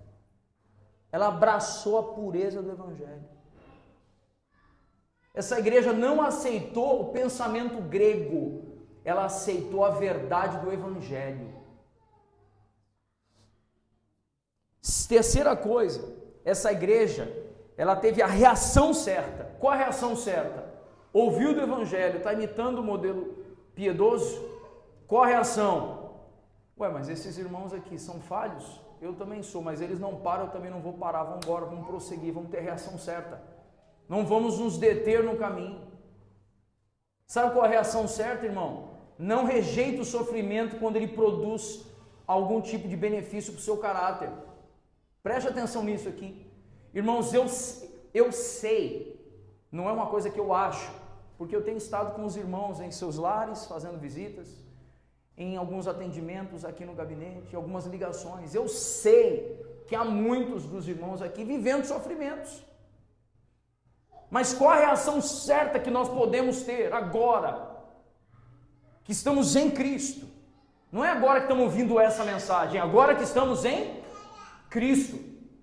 Ela abraçou a pureza do Evangelho. Essa igreja não aceitou o pensamento grego, ela aceitou a verdade do Evangelho. Terceira coisa, essa igreja, ela teve a reação certa. Qual a reação certa? Ouviu do Evangelho, está imitando o modelo piedoso? Qual a reação? Ué, mas esses irmãos aqui são falhos? Eu também sou, mas eles não param, eu também não vou parar. Vamos embora, vamos prosseguir, vamos ter a reação certa. Não vamos nos deter no caminho. Sabe qual a reação certa, irmão? Não rejeita o sofrimento quando ele produz algum tipo de benefício para o seu caráter. Preste atenção nisso aqui. Irmãos, eu sei, não é uma coisa que eu acho, porque eu tenho estado com os irmãos em seus lares, fazendo visitas, em alguns atendimentos aqui no gabinete, algumas ligações. Eu sei que há muitos dos irmãos aqui vivendo sofrimentos. Mas qual a reação certa que nós podemos ter agora, que estamos em Cristo? Não é agora que estamos ouvindo essa mensagem, é agora que estamos em Cristo.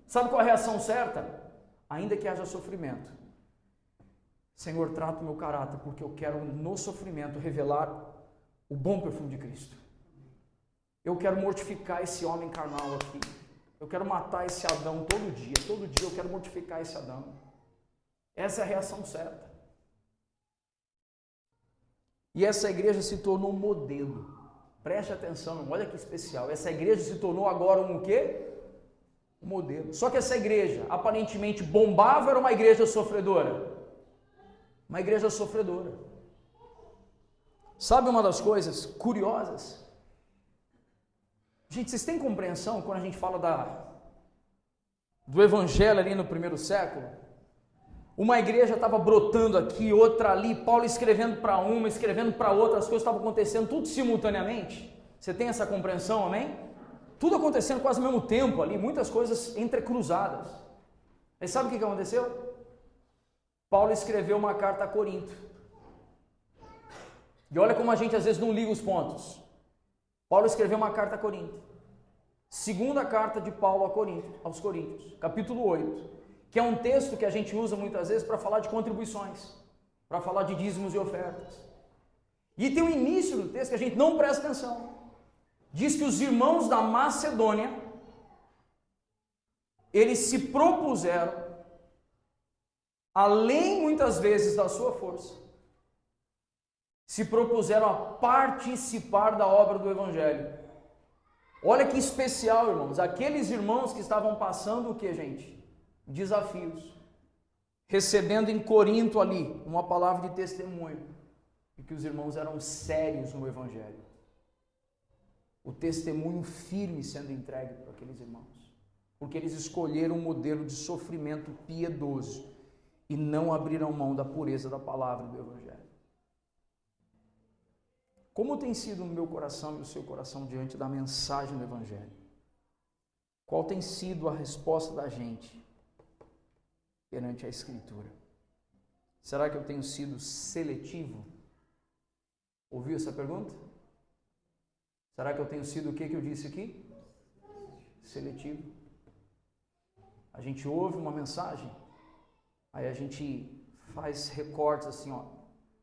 Sabe qual a reação certa? Ainda que haja sofrimento, Senhor, trata o meu caráter, porque eu quero no sofrimento revelar o bom perfume de Cristo. Eu quero mortificar esse homem carnal aqui. Eu quero matar esse Adão todo dia eu quero mortificar esse Adão. Essa é a reação certa. E essa igreja se tornou um modelo. Preste atenção, olha que especial. Essa igreja se tornou agora um quê? Um modelo. Só que essa igreja aparentemente bombava, era uma igreja sofredora. Uma igreja sofredora. Sabe uma das coisas curiosas? Gente, vocês têm compreensão quando a gente fala do Evangelho ali no primeiro século? Uma igreja estava brotando aqui, outra ali, Paulo escrevendo para uma, escrevendo para outra, as coisas estavam acontecendo tudo simultaneamente. Você tem essa compreensão, amém? Tudo acontecendo quase ao mesmo tempo ali, muitas coisas entrecruzadas. Aí sabe o que aconteceu? Paulo escreveu uma carta a Corinto. E olha como a gente às vezes não liga os pontos. Paulo escreveu uma carta a Corinto. Segunda carta de Paulo aos Coríntios, capítulo 8, que é um texto que a gente usa muitas vezes para falar de contribuições, para falar de dízimos e ofertas. E tem um início do texto que a gente não presta atenção. Diz que os irmãos da Macedônia, eles se propuseram, além muitas vezes da sua força, se propuseram a participar da obra do Evangelho. Olha que especial, irmãos. Aqueles irmãos que estavam passando o que, gente? Desafios. Recebendo em Corinto ali uma palavra de testemunho. E que os irmãos eram sérios no Evangelho. O testemunho firme sendo entregue para aqueles irmãos. Porque eles escolheram um modelo de sofrimento piedoso. E não abriram mão da pureza da palavra do Evangelho. Como tem sido o meu coração e o seu coração diante da mensagem do Evangelho? Qual tem sido a resposta da gente perante a Escritura? Será que eu tenho sido seletivo? Ouviu essa pergunta? Será que eu tenho sido o que eu disse aqui? Seletivo. A gente ouve uma mensagem, aí a gente faz recortes assim, ó,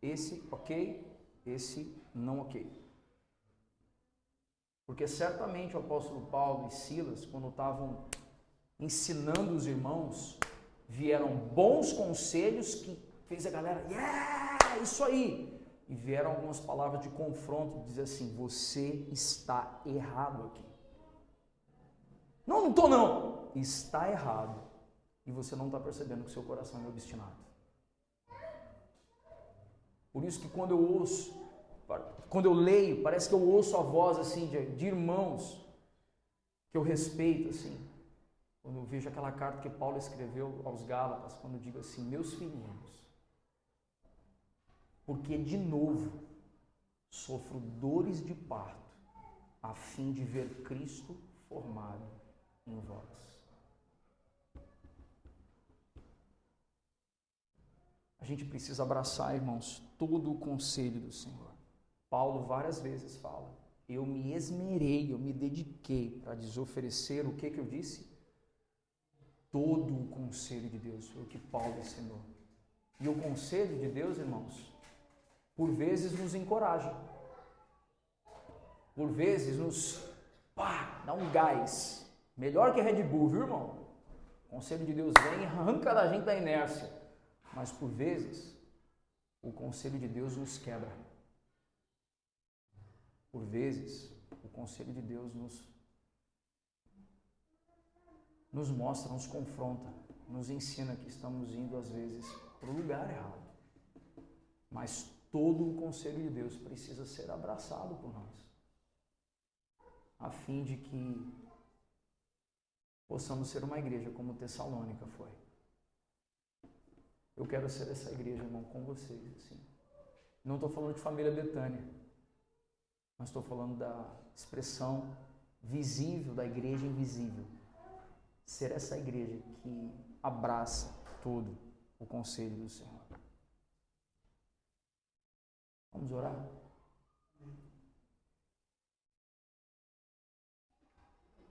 esse ok, esse não ok. Porque certamente o apóstolo Paulo e Silas, quando estavam ensinando os irmãos, vieram bons conselhos que fez a galera, isso aí! E vieram algumas palavras de confronto, dizer assim, você está errado aqui. Não estou não! Está errado. E você não está percebendo que seu coração é obstinado. Por isso que quando eu leio, parece que eu ouço a voz assim de irmãos que eu respeito, assim. Quando eu vejo aquela carta que Paulo escreveu aos Gálatas, quando digo assim, meus filhinhos, porque de novo sofro dores de parto, a fim de ver Cristo formado em vós. A gente precisa abraçar, irmãos, todo o conselho do Senhor. Paulo várias vezes fala, eu me esmerei, eu me dediquei para lhes oferecer o que eu disse? Todo o conselho de Deus, foi o que Paulo ensinou. E o conselho de Deus, irmãos, por vezes nos encoraja. Por vezes nos dá um gás. Melhor que Red Bull, viu, irmão? O conselho de Deus vem e arranca da gente da inércia. Mas por vezes, o conselho de Deus nos quebra. Por vezes, o conselho de Deus nos mostra, nos confronta, nos ensina que estamos indo, às vezes, para o lugar errado. Mas todo o conselho de Deus precisa ser abraçado por nós, a fim de que possamos ser uma igreja como Tessalônica foi. Eu quero ser essa igreja, irmão, com vocês, assim. Não estou falando de família Betânia, mas estou falando da expressão visível da igreja invisível. Ser essa igreja que abraça todo o conselho do Senhor. Vamos orar?